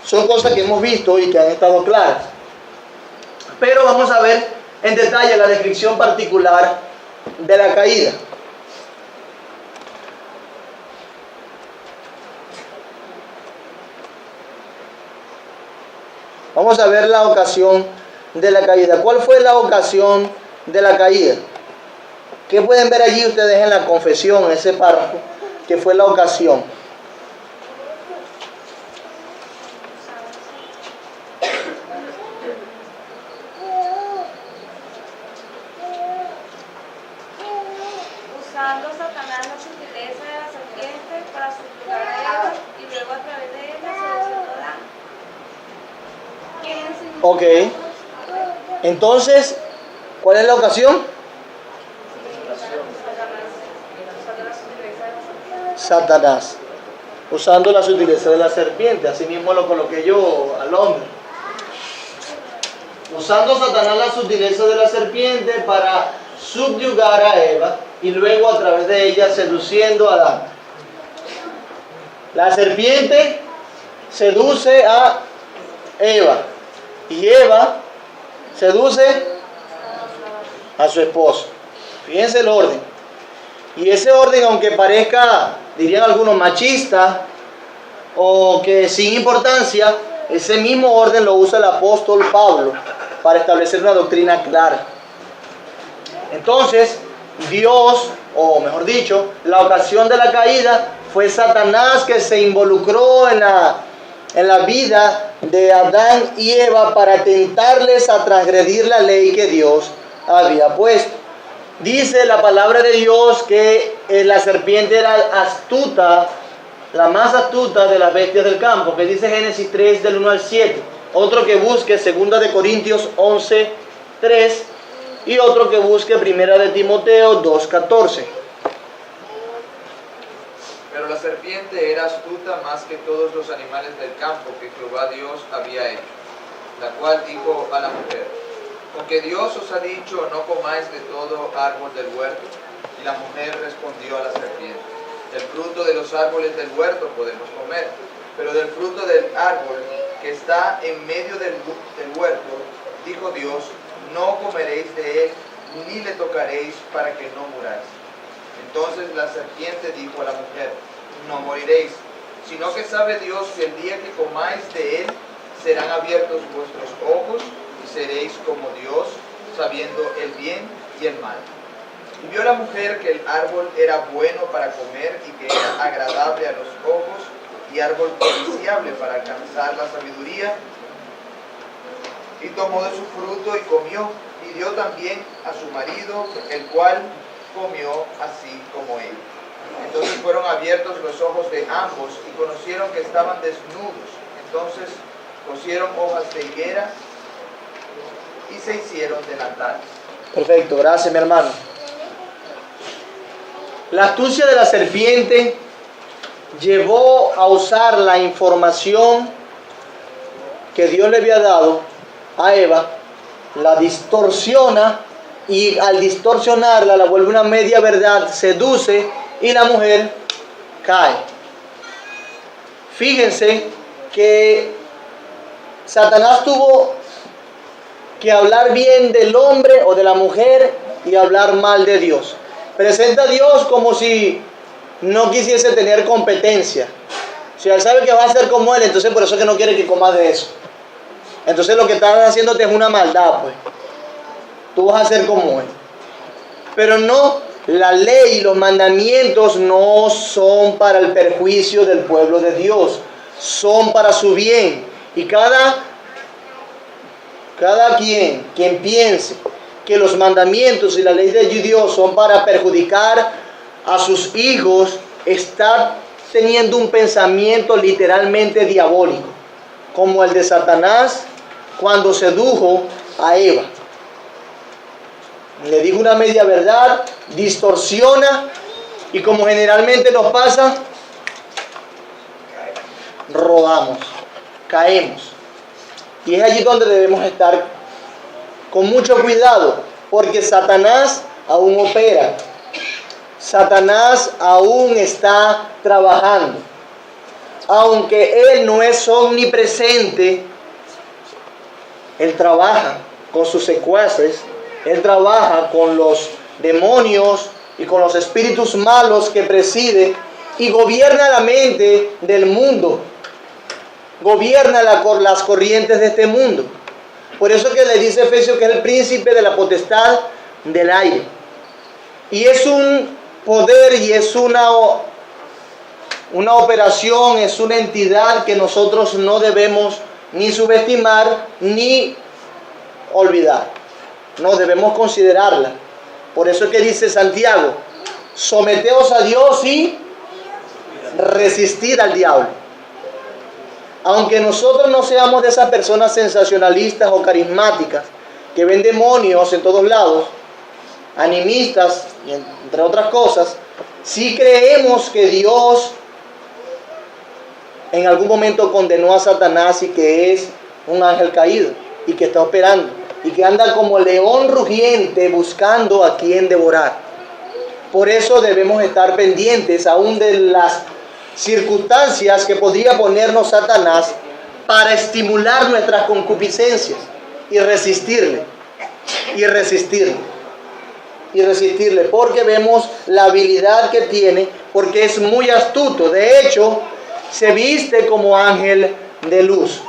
Son cosas que hemos visto y que han estado claras. Pero vamos a ver en detalle la descripción particular de la caída. Vamos a ver la ocasión de la caída. ¿Cuál fue la ocasión de la caída? ¿Qué pueden ver allí ustedes en la confesión, en ese párrafo? ¿Qué fue la ocasión? Usando Satanás la sutileza de la serpiente para subyugar a Eva y luego a través de ella seduciendo a Adán. Ok. Entonces, ¿cuál es la ocasión? Satanás. Usando la sutileza de la serpiente. Así mismo lo coloqué yo al hombre. Usando Satanás la sutileza de la serpiente para subyugar a Eva y luego a través de ella seduciendo a Adán. La serpiente seduce a Eva y Eva seduce a su esposo. Fíjense el orden. Y ese orden, aunque parezca, dirían algunos, machista o que sin importancia, ese mismo orden lo usa el apóstol Pablo para establecer una doctrina clara. Entonces, Dios, o mejor dicho, la ocasión de la caída fue Satanás, que se involucró en la vida de Adán y Eva para tentarles a transgredir la ley que Dios había puesto. Dice la palabra de Dios que la serpiente era astuta, la más astuta de las bestias del campo, que dice Génesis 3 del 1 al 7. Otro que busque 2 de Corintios 11, 3 y otro que busque 1 de Timoteo 2, 14. Pero la serpiente era astuta más que todos los animales del campo que Jehová Dios había hecho, la cual dijo a la mujer: porque Dios os ha dicho, no comáis de todo árbol del huerto. Y la mujer respondió a la serpiente: del fruto de los árboles del huerto podemos comer, pero del fruto del árbol que está en medio del huerto, dijo Dios, no comeréis de él, ni le tocaréis para que no muráis. Entonces la serpiente dijo a la mujer: no moriréis, sino que sabe Dios que el día que comáis de él, serán abiertos vuestros ojos y seréis como Dios, sabiendo el bien y el mal. Y vio la mujer que el árbol era bueno para comer y que era agradable a los ojos y árbol codiciable para alcanzar la sabiduría. Y tomó de su fruto y comió, y dio también a su marido, el cual comió así como él. Entonces fueron abiertos los ojos de ambos y conocieron que estaban desnudos. Entonces cosieron hojas de higuera y se hicieron delantales. Perfecto, gracias mi hermano. La astucia de la serpiente llevó a usar la información que Dios le había dado a Eva, la distorsiona y al distorsionarla la vuelve una media verdad, seduce y la mujer cae. Fíjense que Satanás tuvo que hablar bien del hombre o de la mujer y hablar mal de Dios. Presenta a Dios como si no quisiese tener competencia. Si él sabe que va a ser como él, entonces por eso es que no quiere que comas de eso. Entonces lo que están haciéndote es una maldad, pues. Tú vas a ser como él. Pero no, la ley y los mandamientos no son para el perjuicio del pueblo de Dios. Son para su bien. Y cada quien piense que los mandamientos y la ley de Dios son para perjudicar a sus hijos, está teniendo un pensamiento literalmente diabólico, como el de Satanás cuando sedujo a Eva. Le dijo una media verdad, distorsiona, y como generalmente nos pasa, rodamos, caemos. Y es allí donde debemos estar con mucho cuidado, porque Satanás aún opera. Satanás aún está trabajando. Aunque él no es omnipresente, él trabaja con sus secuaces, él trabaja con los demonios y con los espíritus malos que preside y gobierna la mente del mundo. Gobierna las corrientes de este mundo. Por eso que le dice Efesios que es el príncipe de la potestad del aire. Y es un poder y es una operación, es una entidad que nosotros no debemos ni subestimar ni olvidar. No debemos considerarla. Por eso es que dice Santiago, someteos a Dios y resistid al diablo. Aunque nosotros no seamos de esas personas sensacionalistas o carismáticas que ven demonios en todos lados, animistas y entre otras cosas, sí creemos que Dios en algún momento condenó a Satanás y que es un ángel caído y que está operando y que anda como león rugiente buscando a quien devorar. Por eso debemos estar pendientes aún de las circunstancias que podría ponernos Satanás para estimular nuestras concupiscencias y resistirle, porque vemos la habilidad que tiene, porque es muy astuto. De hecho, se viste como ángel de luz.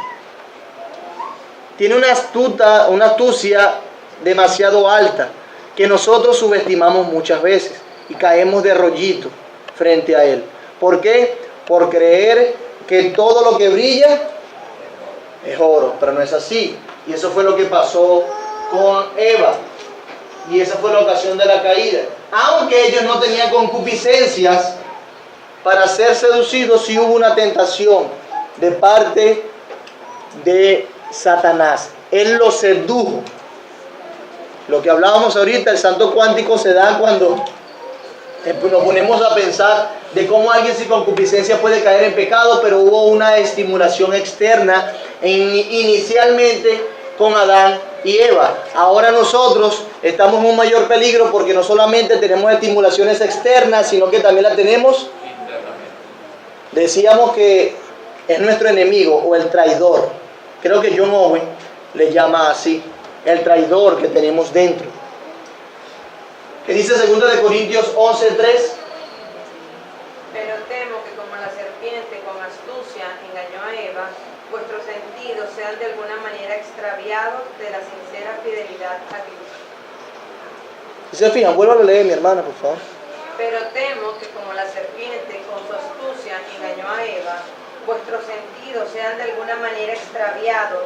Tiene una astucia demasiado alta que nosotros subestimamos muchas veces y caemos de rollito frente a él. ¿Por qué? Por creer que todo lo que brilla es oro, pero no es así. Y eso fue lo que pasó con Eva. Y esa fue la ocasión de la caída. Aunque ellos no tenían concupiscencias para ser seducidos, sí hubo una tentación de parte de Satanás. Él los sedujo. Lo que hablábamos ahorita, el salto cuántico se da cuando nos ponemos a pensar de cómo alguien sin concupiscencia puede caer en pecado, pero hubo una estimulación externa inicialmente con Adán y Eva. Ahora nosotros estamos en un mayor peligro porque no solamente tenemos estimulaciones externas, sino que también la tenemos internamente. Decíamos que es nuestro enemigo o el traidor. Creo que John Owen le llama así, el traidor que tenemos dentro. ¿Qué dice 2 Corintios 11:3? Pero temo que como la serpiente con astucia engañó a Eva, vuestros sentidos sean de alguna manera extraviados de la sincera fidelidad a Cristo. Si se fijan, vuelvan a leer, mi hermana, por favor. Pero temo que como la serpiente con su astucia engañó a Eva, vuestros sentidos sean de alguna manera extraviados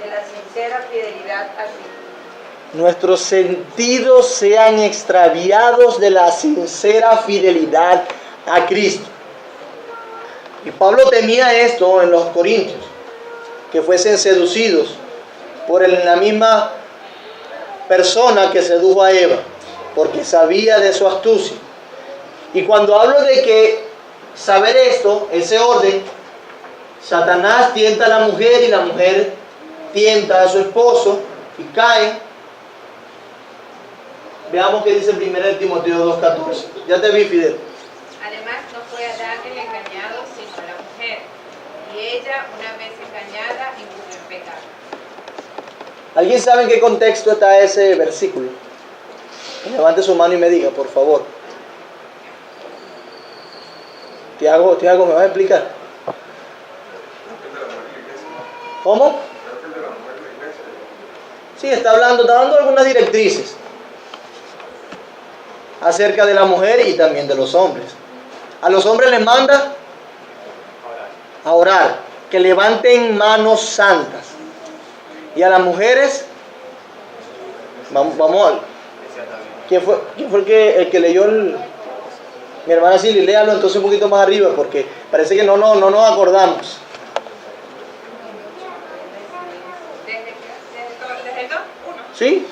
de la sincera fidelidad a Cristo. Nuestros sentidos sean extraviados de la sincera fidelidad a Cristo. Y Pablo temía esto en los Corintios, que fuesen seducidos por la misma persona que sedujo a Eva, porque sabía de su astucia. Y cuando hablo de que saber esto, ese orden, Satanás tienta a la mujer y la mujer tienta a su esposo y caen. Veamos qué dice 1 Timoteo 2:14. Ya te vi, Fidel. Además, no fue Adán el engañado, sino la mujer. Y ella, una vez engañada, incurrió en pecado. ¿Alguien sabe en qué contexto está ese versículo? Levante su mano y me diga, por favor. Tiago, ¿me vas a explicar? ¿Cómo? Sí, está dando algunas directrices acerca de la mujer y también de los hombres. A los hombres les manda a orar, que levanten manos santas. Y a las mujeres, vamos, ¿quién fue el que leyó mi hermana Silvia? Léalo entonces un poquito más arriba, porque parece que no nos acordamos. Desde el 2:1. ¿Sí?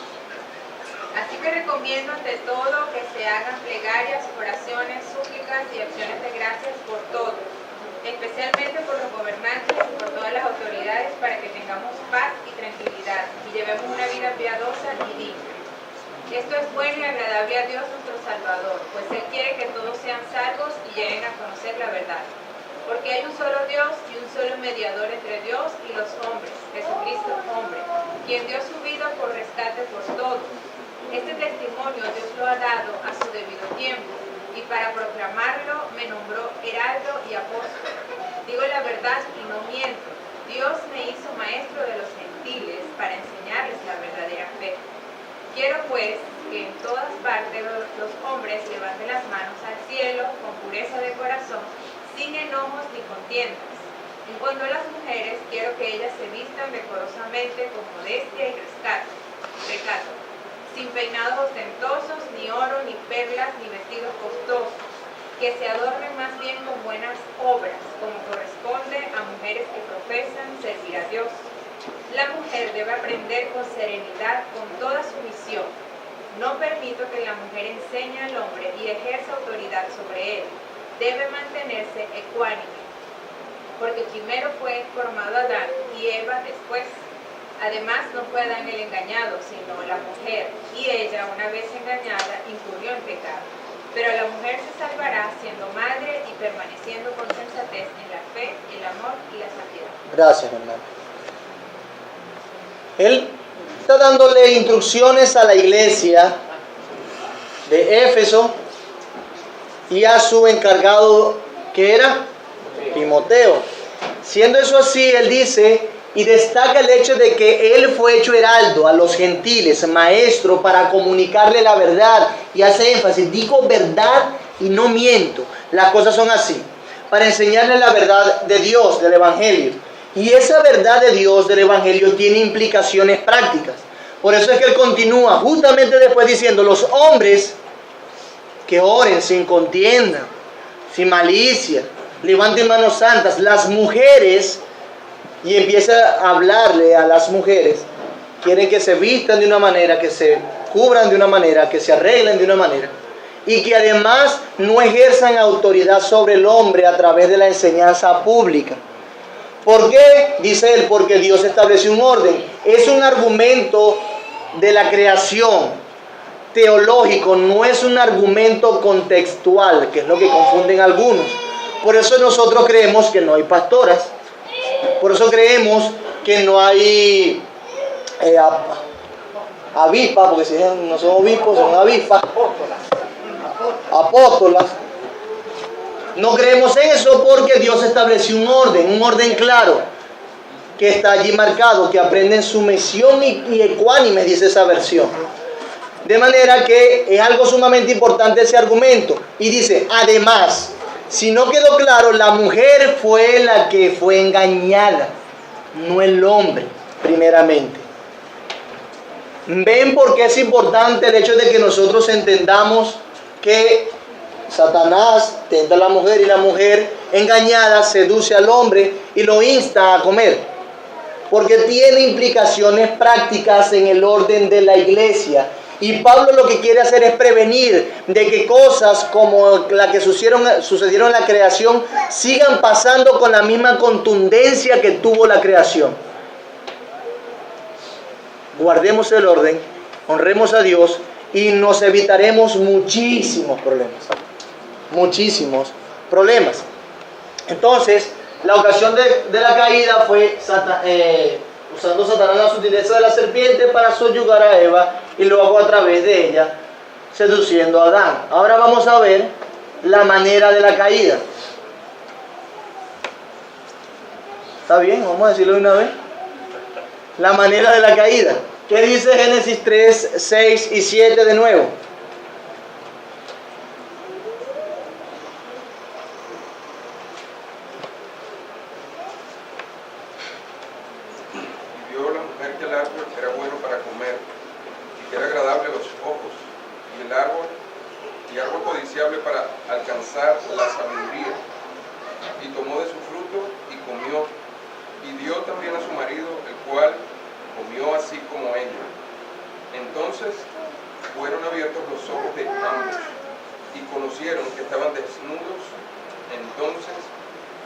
Así que recomiendo ante todo que se hagan plegarias, oraciones, súplicas y acciones de gracias por todo, especialmente por los gobernantes y por todas las autoridades, para que tengamos paz y tranquilidad y llevemos una vida piadosa y digna. Esto es bueno y agradable a Dios nuestro Salvador, pues Él quiere que todos sean salvos y lleguen a conocer la verdad. Porque hay un solo Dios y un solo mediador entre Dios y los hombres, Jesucristo hombre, quien dio su vida por rescate por todos. Este testimonio Dios lo ha dado a su debido tiempo, y para proclamarlo me nombró heraldo y apóstol. Digo la verdad y no miento. Dios me hizo maestro de los gentiles para enseñarles la verdadera fe. Quiero pues que en todas partes los hombres levanten las manos al cielo con pureza de corazón, sin enojos ni contiendas. En cuanto a las mujeres, quiero que ellas se vistan decorosamente con modestia y recato, sin peinados ostentosos, ni oro, ni perlas, ni vestidos costosos, que se adornen más bien con buenas obras, como corresponde a mujeres que profesan servir a Dios. La mujer debe aprender con serenidad, con toda sumisión. No permito que la mujer enseñe al hombre y ejerza autoridad sobre él. Debe mantenerse ecuánime, porque primero fue formado Adán y Eva después. Además, no fue Adán el engañado, sino la mujer, y ella, una vez engañada, incurrió en pecado. Pero la mujer se salvará siendo madre y permaneciendo con sensatez en la fe, el amor y la santidad. Gracias, hermano. Él está dándole instrucciones a la iglesia de Éfeso y a su encargado, que era Timoteo. Siendo eso así, él dice y destaca el hecho de que él fue hecho heraldo a los gentiles, maestro para comunicarle la verdad, y hace énfasis, digo verdad y no miento, las cosas son así, para enseñarle la verdad de Dios, del Evangelio. Y esa verdad de Dios, del Evangelio, tiene implicaciones prácticas. Por eso es que él continúa justamente después diciendo, los hombres que oren sin contienda, sin malicia, levanten manos santas. Las mujeres, y empieza a hablarle a las mujeres, quieren que se vistan de una manera, que se cubran de una manera, que se arreglen de una manera, y que además no ejerzan autoridad sobre el hombre a través de la enseñanza pública. ¿Por qué? Dice él, porque Dios estableció un orden. Es un argumento de la creación teológico, no es un argumento contextual, que es lo que confunden algunos. Por eso nosotros creemos que no hay pastoras, por eso creemos que no hay avispas, porque si no son obispos, son avispas, apóstolas. No creemos en eso porque Dios estableció un orden claro, que está allí marcado, que aprenden sumisión y ecuánime, dice esa versión. De manera que es algo sumamente importante ese argumento. Y dice, además, si no quedó claro, la mujer fue la que fue engañada, no el hombre, primeramente. ¿Ven por qué es importante el hecho de que nosotros entendamos que Satanás tenta a la mujer y la mujer engañada seduce al hombre y lo insta a comer? Porque tiene implicaciones prácticas en el orden de la iglesia. Y Pablo lo que quiere hacer es prevenir de que cosas como la que sucedieron en la creación sigan pasando con la misma contundencia que tuvo la creación. Guardemos el orden, honremos a Dios y nos evitaremos muchísimos problemas. Muchísimos problemas. Entonces, la ocasión de la caída fue usando Satanás la sutileza de la serpiente para subyugar a Eva y luego a través de ella seduciendo a Adán. Ahora vamos a ver la manera de la caída. ¿Está bien? Vamos a decirlo de una vez. La manera de la caída. ¿Qué dice Génesis 3, 6 y 7 de nuevo? Para alcanzar la sabiduría, y tomó de su fruto y comió, y dio también a su marido, el cual comió así como ella. Entonces fueron abiertos los ojos de ambos y conocieron que estaban desnudos. Entonces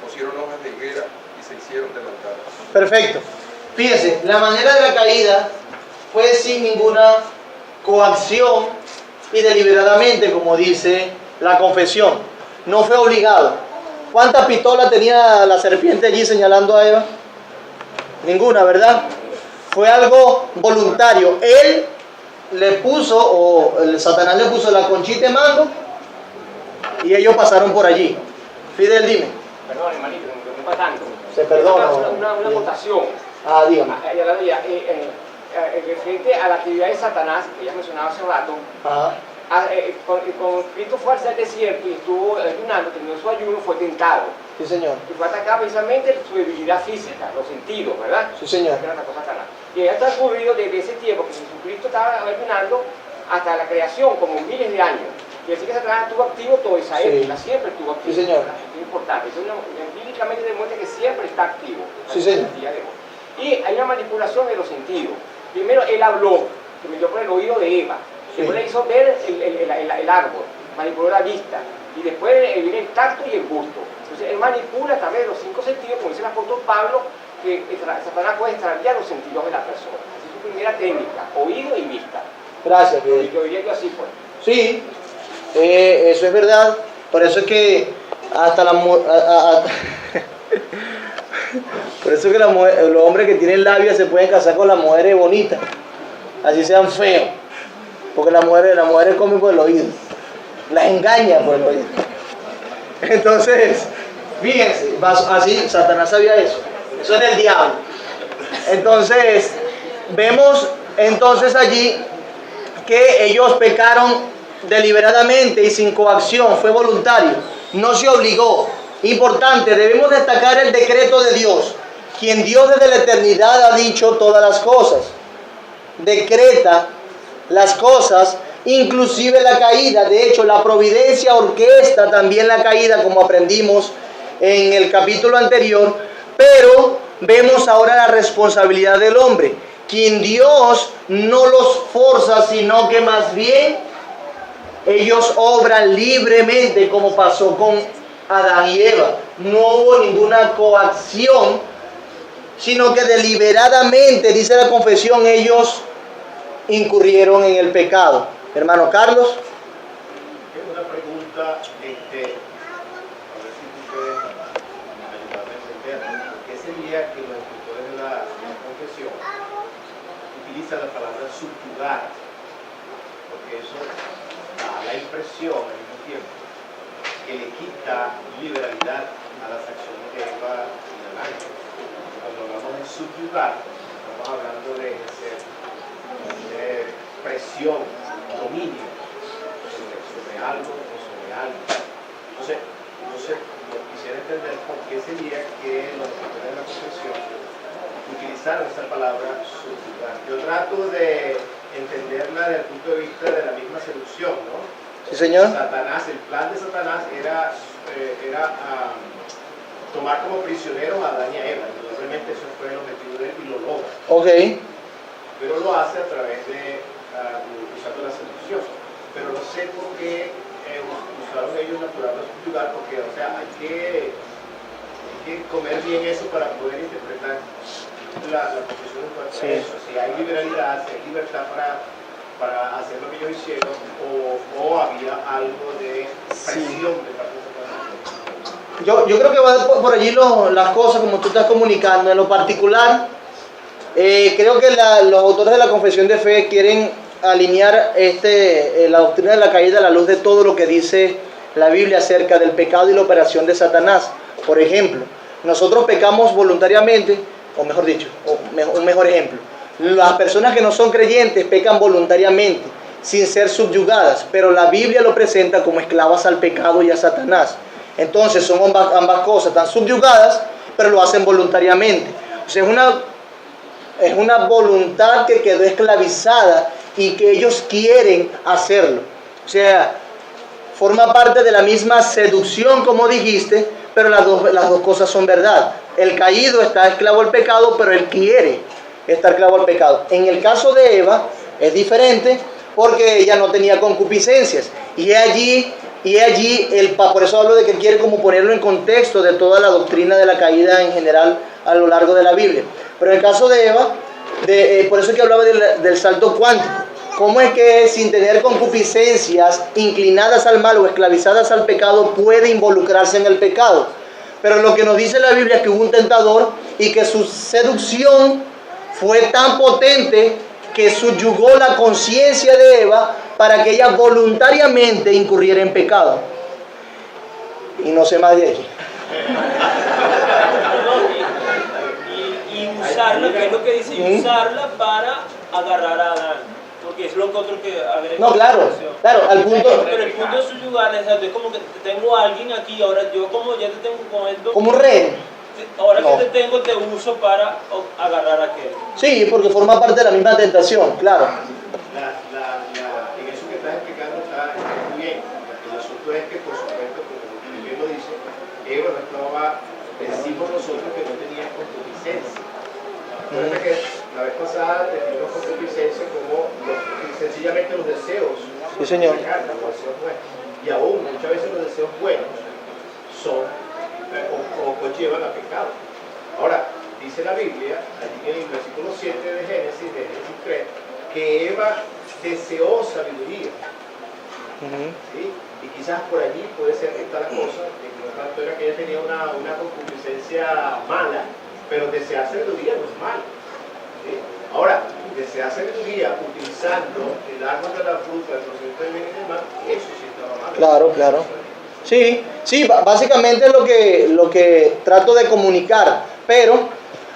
cosieron hojas de higuera y se hicieron delantales. Perfecto. Fíjense, la manera de la caída fue sin ninguna coacción y deliberadamente, como dice la confesión. No fue obligado. ¿Cuántas pistolas tenía la serpiente allí señalando a Eva? Ninguna, ¿verdad? Fue algo voluntario. Él le puso, o el Satanás le puso la conchita de mango y ellos pasaron por allí. Fidel, dime. Perdón, hermanito, me estoy pasando. Se perdona. Una votación. Dígame. Referente a la actividad de Satanás, que ya mencionaba hace rato. Ajá. Con Cristo fue al desierto y estuvo ayunando, terminó su ayuno, fue tentado. Sí, señor. Y fue atacado precisamente su debilidad física, los sentidos, ¿verdad? Sí, señor. Y ha transcurrido desde ese tiempo que Jesucristo estaba ayunando hasta la creación, como miles de años. Y así que Satanás estuvo activo toda esa época, siempre estuvo activo. Sí, señor. Es importante. Eso empíricamente demuestra que siempre está activo. Sí, señor. Y hay una manipulación de los sentidos. Primero él habló, que metió por el oído de Eva. Después le hizo ver el árbol, manipuló la vista, y después viene el tacto y el gusto. Entonces él manipula a través de los 5 sentidos, como dice el apóstol Pablo, que Satanás puede extraviar los sentidos de la persona. Esa es su primera técnica, oído y vista. Gracias, Fidel. Y yo diría yo así, pues. Sí, eso es verdad. Por eso es que hasta por eso es que los hombres que tienen labia se pueden casar con las mujeres bonitas, así sean feos. Porque las mujeres comen por el oído, las engaña por el oído. Entonces, fíjense, así Satanás sabía eso. Eso es el diablo. Entonces, vemos entonces allí que ellos pecaron deliberadamente y sin coacción, fue voluntario, no se obligó. Importante, debemos destacar el decreto de Dios, quien Dios desde la eternidad ha dicho todas las cosas. Decreta las cosas, inclusive la caída. De hecho, la providencia orquesta también la caída, como aprendimos en el capítulo anterior. Pero vemos ahora la responsabilidad del hombre, quien Dios no los forza, sino que más bien ellos obran libremente, como pasó con Adán y Eva. No hubo ninguna coacción, sino que deliberadamente, dice la confesión, ellos incurrieron en el pecado. Hermano Carlos. Una pregunta, a ver si tú puedes ayudarme a entender, porque sería que los escritores de la confesión utilizan la palabra subyugar, porque eso da la impresión al mismo tiempo que le quita liberalidad a las acciones de Eva y Adán. Cuando hablamos de subyugar, estamos hablando de ejercer presión dominio sobre algo o sobre algo. Entonces, yo quisiera entender por qué sería que los escritores de la confesión utilizaron esta palabra subyugar. Yo trato de entenderla desde el punto de vista de la misma seducción, ¿no? Sí, señor. Satanás, el plan de Satanás era tomar como prisioneros a Adán y a Eva. Realmente eso fue el objetivo de él y lo logra. Ok. Pero lo hace a través de usando la seducción. Pero no sé por qué usaron ellos la palabra subyugar, porque o sea, hay que comer bien eso para poder interpretar la confesión en cuanto a eso. Si hay liberalidad, si hay libertad para hacer lo que ellos hicieron, o había algo de presión de parte de Satanás. Yo creo que va por allí las cosas como tú estás comunicando. En lo particular, creo que los autores de la confesión de fe quieren alinear la doctrina de la caída a la luz de todo lo que dice la Biblia acerca del pecado y la operación de Satanás. Por ejemplo, nosotros pecamos voluntariamente, o mejor dicho, un mejor ejemplo, las personas que no son creyentes pecan voluntariamente, sin ser subyugadas, pero la Biblia lo presenta como esclavas al pecado y a Satanás. Entonces son ambas cosas, están subyugadas, pero lo hacen voluntariamente. O sea, es una voluntad que quedó esclavizada y que ellos quieren hacerlo. O sea, forma parte de la misma seducción, como dijiste, pero las dos cosas son verdad. El caído está esclavo al pecado, pero él quiere estar esclavo al pecado. En el caso de Eva es diferente porque ella no tenía concupiscencias. Y allí por eso hablo de que quiere como ponerlo en contexto de toda la doctrina de la caída en general a lo largo de la Biblia. Pero en el caso de Eva, por eso es que hablaba del salto cuántico. ¿Cómo es que sin tener concupiscencias inclinadas al mal o esclavizadas al pecado puede involucrarse en el pecado? Pero lo que nos dice la Biblia es que hubo un tentador y que su seducción fue tan potente que subyugó la conciencia de Eva para que ella voluntariamente incurriera en pecado. Y no sé más de allí. Y usarla, que es lo que dice, y usarla para agarrar a Adán. Porque es lo que otro que agrega. No, claro, al punto. Pero el punto de subyugar es como que tengo a alguien aquí, ahora yo como ya te tengo con esto. Como un rey. Ahora que te tengo, te uso para agarrar a aquel. Sí, porque forma parte de la misma tentación, claro. En eso que estás explicando está muy bien. El asunto es que, por supuesto, como bien lo dice, Eva no estaba, decimos nosotros que no tenía concupiscencia. Recuerda que la vez pasada definimos concupiscencia como sencillamente los deseos. Sí, señor. Los deseos buenos. Y aún muchas veces los deseos buenos son o conllevan a pecado. Ahora, dice la Biblia, allí en el versículo 7 de Génesis 3, que Eva deseó sabiduría. ¿Sí? Y quizás por allí puede ser que está la cosa, que no tanto era que ella tenía una concupiscencia mala, pero desear sabiduría no es malo. ¿Sí? Ahora, desear sabiduría utilizando el árbol de la fruta, el conocimiento del bien y del mal, eso sí estaba mal. Claro. Sí, básicamente es lo que trato de comunicar, pero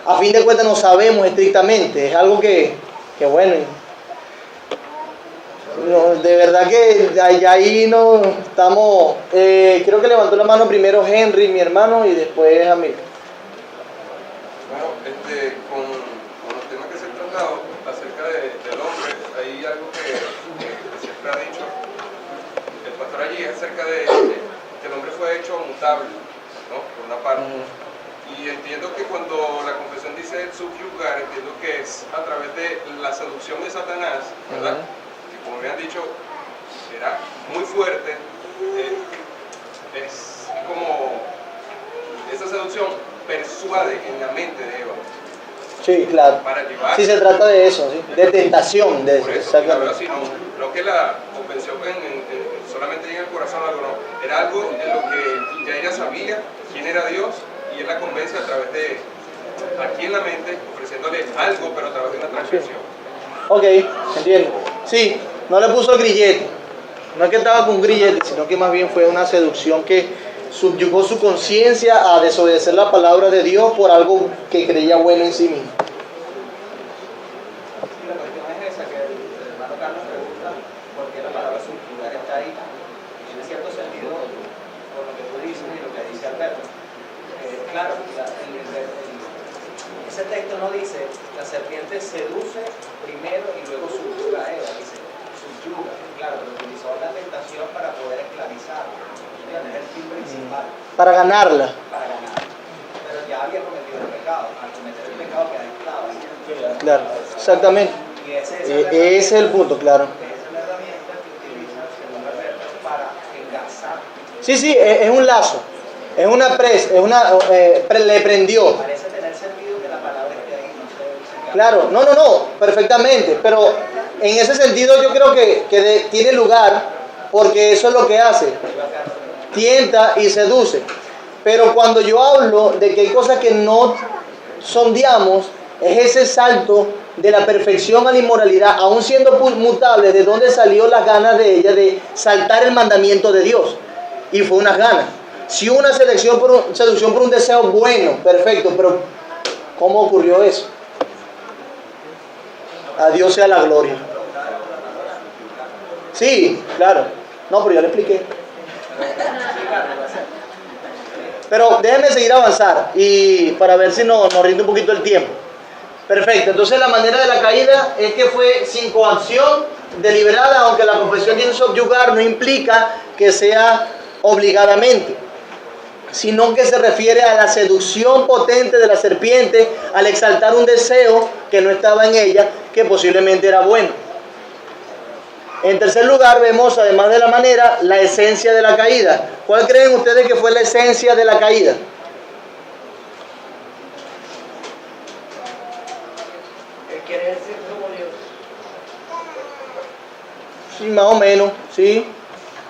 a fin de cuentas no sabemos estrictamente, es algo que bueno, no, de verdad que ahí no estamos, creo que levantó la mano primero Henry, mi hermano, y después Amir. Bueno, con los temas que se han tratado acerca del hombre, hay algo que siempre ha dicho el pastor allí acerca de que el hombre fue hecho mutable, ¿no? Por una parte. Y entiendo que cuando la confesión dice subyugar, entiendo que es a través de la seducción de Satanás, ¿verdad? Que como me han dicho, era muy fuerte. Es como esa seducción persuade en la mente de Eva. Sí, claro. Para llevar. Sí, se trata de eso, ¿sí? De tentación. Por eso, así, no que la convención solamente llega al corazón, algo no. Era algo en lo que ya ella sabía quién era Dios y él la convence a través de, aquí en la mente, ofreciéndole algo, pero a través de una transgresión. Ok, entiendo. Sí, no le puso el grillete. No es que estaba con un grillete, sino que más bien fue una seducción que subyugó su conciencia a desobedecer la palabra de Dios por algo que creía bueno en sí mismo. La cuestión es esa, que el hermano Carlos pregunta por qué claro, ese texto no dice la serpiente seduce primero y luego subyuga a Eva, dice subyuga, claro, pero utilizó la tentación para poder esclavizarla, es el fin principal. Para ganarla. Para ganar. Pero ya había cometido el pecado, al cometer el pecado queda esclava. Claro, exactamente. Y ese es el punto, claro. Esa es la herramienta que utiliza según Alberto para engarzar. Sí, es un lazo, es una le prendió. Parece tener sentido que la palabra esté ahí, no sé. Claro, no, perfectamente, pero en ese sentido yo creo que tiene lugar, porque eso es lo que hace, tienta y seduce. Pero cuando yo hablo de que hay cosas que no sondeamos, es ese salto de la perfección a la inmoralidad, aún siendo mutable, de dónde salió las ganas de ella de saltar el mandamiento de Dios. Y fue unas ganas. Si hubo una seducción por un deseo bueno, perfecto, pero ¿cómo ocurrió eso? A Dios sea la gloria. Sí, claro. No, pero ya le expliqué. Pero déjenme seguir avanzar y para ver si nos rinde un poquito el tiempo. Perfecto, entonces la manera de la caída es que fue sin coacción deliberada, aunque la confesión de subyugar no implica que sea obligadamente, sino que se refiere a la seducción potente de la serpiente al exaltar un deseo que no estaba en ella, que posiblemente era bueno. En tercer lugar, vemos, además de la manera, la esencia de la caída. ¿Cuál creen ustedes que fue la esencia de la caída? El querer ser como Dios. Sí, más o menos, sí,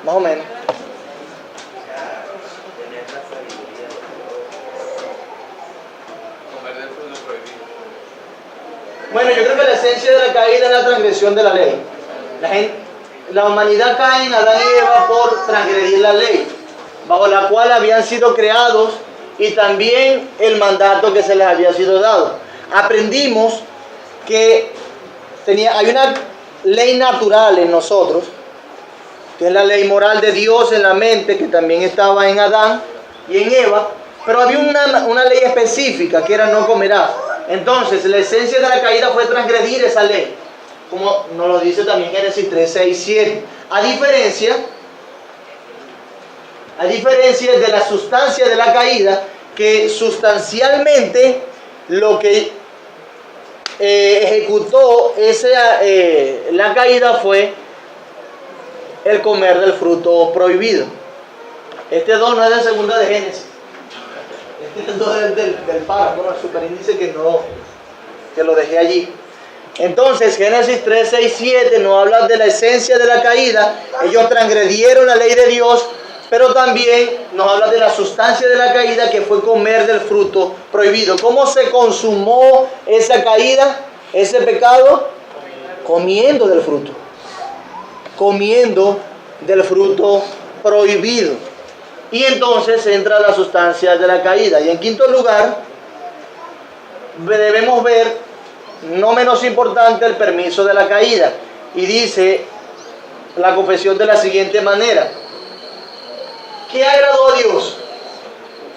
más o menos. Tener la sabiduría. Comer del fruto prohibido. Bueno, yo creo que la esencia de la caída es la transgresión de la ley. La humanidad cae en Adán y Eva por transgredir la ley, bajo la cual habían sido creados, y también el mandato que se les había sido dado. Aprendimos que hay una ley natural en nosotros, que es la ley moral de Dios en la mente, que también estaba en Adán y en Eva, pero había una ley específica, que era no comerás. Entonces, la esencia de la caída fue transgredir esa ley, como nos lo dice también Génesis 3, 6, 7. A diferencia de la sustancia de la caída, que sustancialmente lo que ejecutó la caída fue el comer del fruto prohibido. Este 2 no es de segunda de Génesis. Este 2 es del párrafo, el superíndice que lo dejé allí. Entonces, Génesis 3, 6, 7 nos habla de la esencia de la caída. Ellos transgredieron la ley de Dios, pero también nos habla de la sustancia de la caída, que fue comer del fruto prohibido. ¿Cómo se consumó esa caída, ese pecado? Comiendo del fruto. Comiendo del fruto prohibido. Y entonces entra la sustancia de la caída. Y en quinto lugar, debemos ver, no menos importante, el permiso de la caída. Y dice la confesión de la siguiente manera: ¿qué agradó a Dios?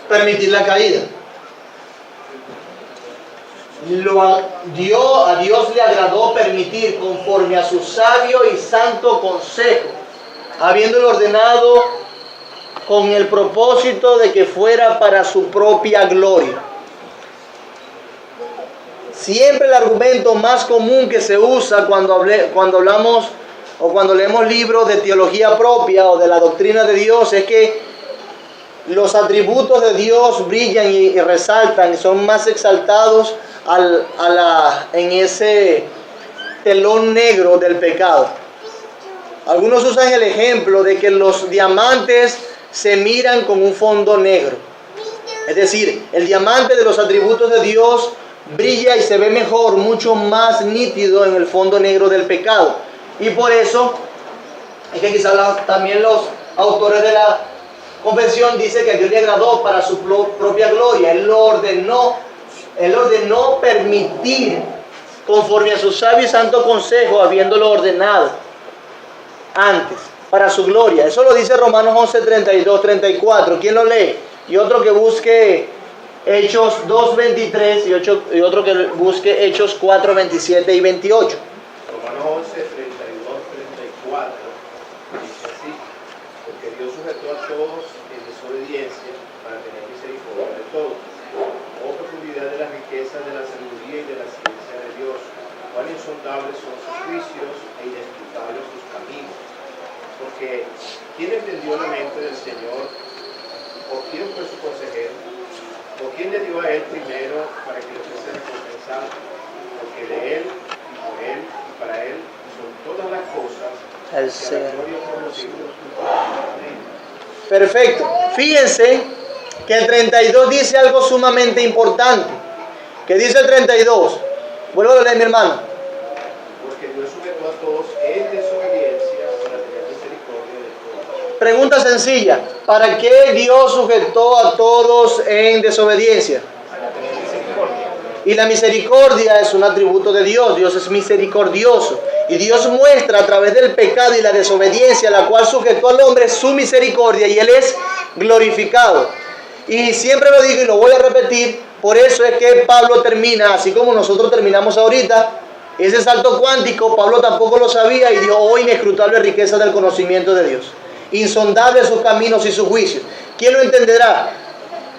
Permitir la caída. A Dios le agradó permitir, conforme a su sabio y santo consejo, habiéndolo ordenado con el propósito de que fuera para su propia gloria. Siempre el argumento más común que se usa cuando hablamos o cuando leemos libros de teología propia o de la doctrina de Dios es que los atributos de Dios brillan y resaltan y son más exaltados en ese telón negro del pecado. Algunos usan el ejemplo de que los diamantes se miran con un fondo negro. Es decir, el diamante de los atributos de Dios brilla y se ve mejor, mucho más nítido en el fondo negro del pecado. Y por eso es que quizás también los autores de la confesión dicen que a Dios le agradó para su propia gloria. Él ordenó permitir, conforme a su sabio y santo consejo, habiéndolo ordenado antes, para su gloria. Eso lo dice Romanos 11, 32, 34. ¿Quién lo lee? Y otro que busque Hechos 2:23 y otro que busque Hechos 4:27 y 28. Romanos 11, 32, 34. Dice así: porque Dios sujetó a todos en desobediencia para tener misericordia de todos. Oh profundidad de las riquezas de la sabiduría y de la ciencia de Dios, cuán insondables son sus juicios e inescrutables sus caminos. Porque ¿quién entendió la mente del Señor? ¿O quién fue su consejero? ¿O quién le dio a él primero para que le fuese recompensado? Porque de él, y por él, y para él son todas las cosas. El Y a la Señor. gloria por los siglos. Amén. Perfecto. Fíjense que el 32 dice algo sumamente importante. ¿Qué dice el 32? Vuelvo a leer, mi hermano. Porque Dios sujetó a todos en desobediencia para tener misericordia de todos. Pregunta sencilla. ¿Para qué Dios sujetó a todos en desobediencia? Y la misericordia es un atributo de Dios. Dios es misericordioso. Y Dios muestra a través del pecado y la desobediencia, la cual sujetó al hombre, su misericordia, y Él es glorificado. Y siempre lo digo y lo voy a repetir, por eso es que Pablo termina, así como nosotros terminamos ahorita, ese salto cuántico, Pablo tampoco lo sabía y dio hoy inescrutable riqueza del conocimiento de Dios. Insondables sus caminos y sus juicios. ¿Quién lo entenderá?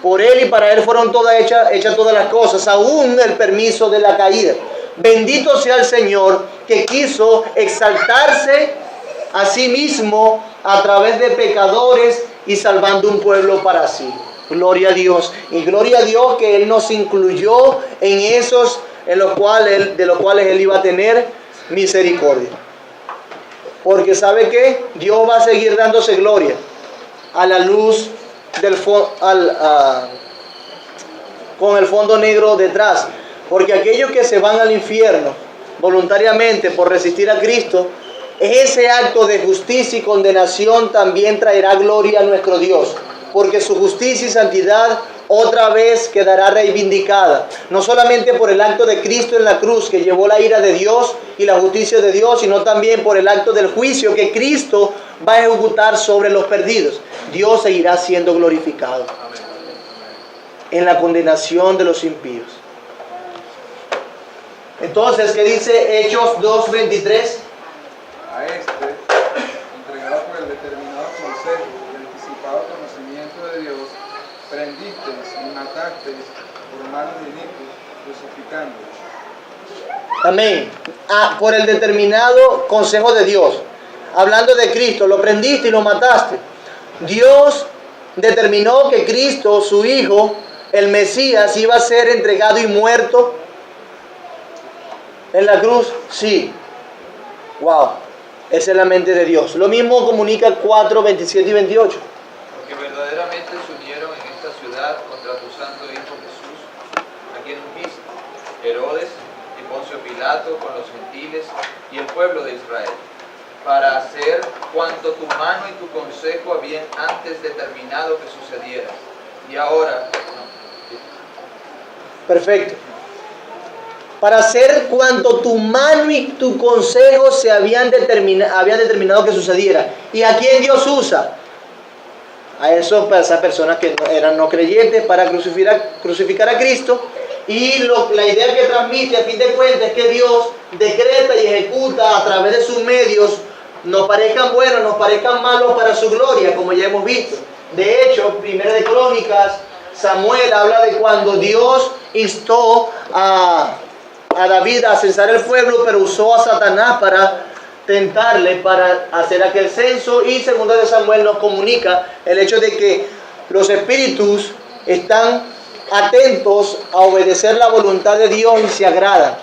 Por Él y para Él fueron todas hechas todas las cosas, aún el permiso de la caída. Bendito sea el Señor que quiso exaltarse a sí mismo a través de pecadores y salvando un pueblo para sí. Gloria a Dios. Y gloria a Dios que Él nos incluyó en esos de los cuales Él iba a tener misericordia. Porque ¿sabe qué? Dios va a seguir dándose gloria a la luz del con el fondo negro detrás. Porque aquellos que se van al infierno voluntariamente por resistir a Cristo, ese acto de justicia y condenación también traerá gloria a nuestro Dios. Porque su justicia y santidad otra vez quedará reivindicada. No solamente por el acto de Cristo en la cruz que llevó la ira de Dios y la justicia de Dios, sino también por el acto del juicio que Cristo va a ejecutar sobre los perdidos. Dios seguirá siendo glorificado en la condenación de los impíos. Entonces, ¿qué dice Hechos 2:23? A este, entregado por el determinado consejo y anticipado conocimiento de Dios, prendisteis y matasteis por manos de inicuos, crucificándolos. Amén. Por el determinado consejo de Dios. Hablando de Cristo, lo prendiste y lo mataste. Dios determinó que Cristo, su Hijo, el Mesías, iba a ser entregado y muerto en la cruz. Sí. Wow. Esa es la mente de Dios. Lo mismo comunica 4, 27 y 28. Porque verdaderamente se unieron en esta ciudad contra tu santo Hijo Jesús, a quien ungiste, Herodes y Poncio Pilato con los gentiles y el pueblo de Israel, para hacer cuanto tu mano y tu consejo habían antes determinado que sucediera. Y ahora... Perfecto. Para hacer cuanto tu mano y tu consejo se habían determinado que sucediera. ¿Y a quién Dios usa? A esas personas que eran no creyentes para crucificar a Cristo. Y la idea que transmite a fin de cuentas es que Dios decreta y ejecuta a través de sus medios, nos parezcan buenos, nos parezcan malos, para su gloria, como ya hemos visto. De hecho, 1 de Crónicas, Samuel habla de cuando Dios instó a David a censar el pueblo, pero usó a Satanás para tentarle, para hacer aquel censo. Y 2 de Samuel nos comunica el hecho de que los espíritus están atentos a obedecer la voluntad de Dios y se agradan.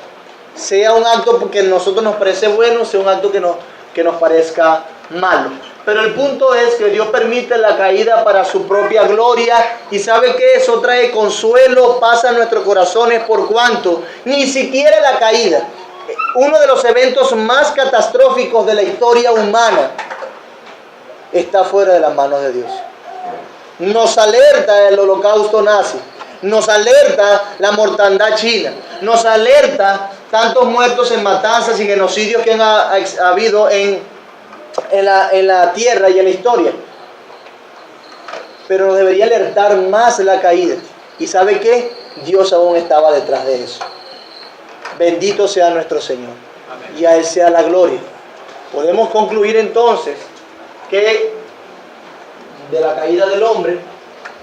Sea un acto que a nosotros nos parece bueno, sea un acto que nos parezca malo. Pero el punto es que Dios permite la caída para su propia gloria, y sabe que eso trae consuelo, paz a nuestros corazones, por cuanto ni siquiera la caída, uno de los eventos más catastróficos de la historia humana, está fuera de las manos de Dios. Nos alerta el holocausto nazi, nos alerta la mortandad china, nos alerta tantos muertos en matanzas y genocidios que ha habido en la tierra y en la historia. Pero nos debería alertar más la caída. ¿Y sabe qué? Dios aún estaba detrás de eso. Bendito sea nuestro Señor. Y a Él sea la gloria. Podemos concluir entonces que de la caída del hombre,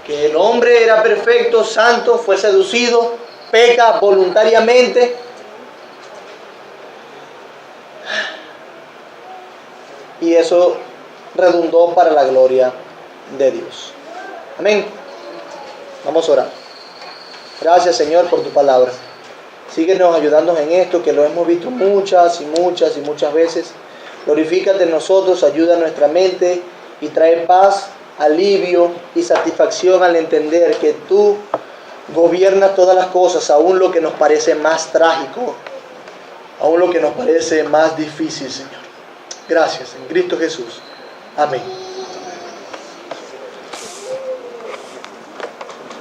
que el hombre era perfecto, santo, fue seducido, peca voluntariamente. Y eso redundó para la gloria de Dios. Amén. Vamos a orar. Gracias, Señor, por tu palabra. Síguenos ayudándonos en esto, que lo hemos visto muchas veces. Glorifícate en nosotros, ayuda a nuestra mente y trae paz, alivio y satisfacción al entender que tú gobiernas todas las cosas, aún lo que nos parece más trágico, aún lo que nos parece más difícil, Señor. Gracias, en Cristo Jesús. Amén.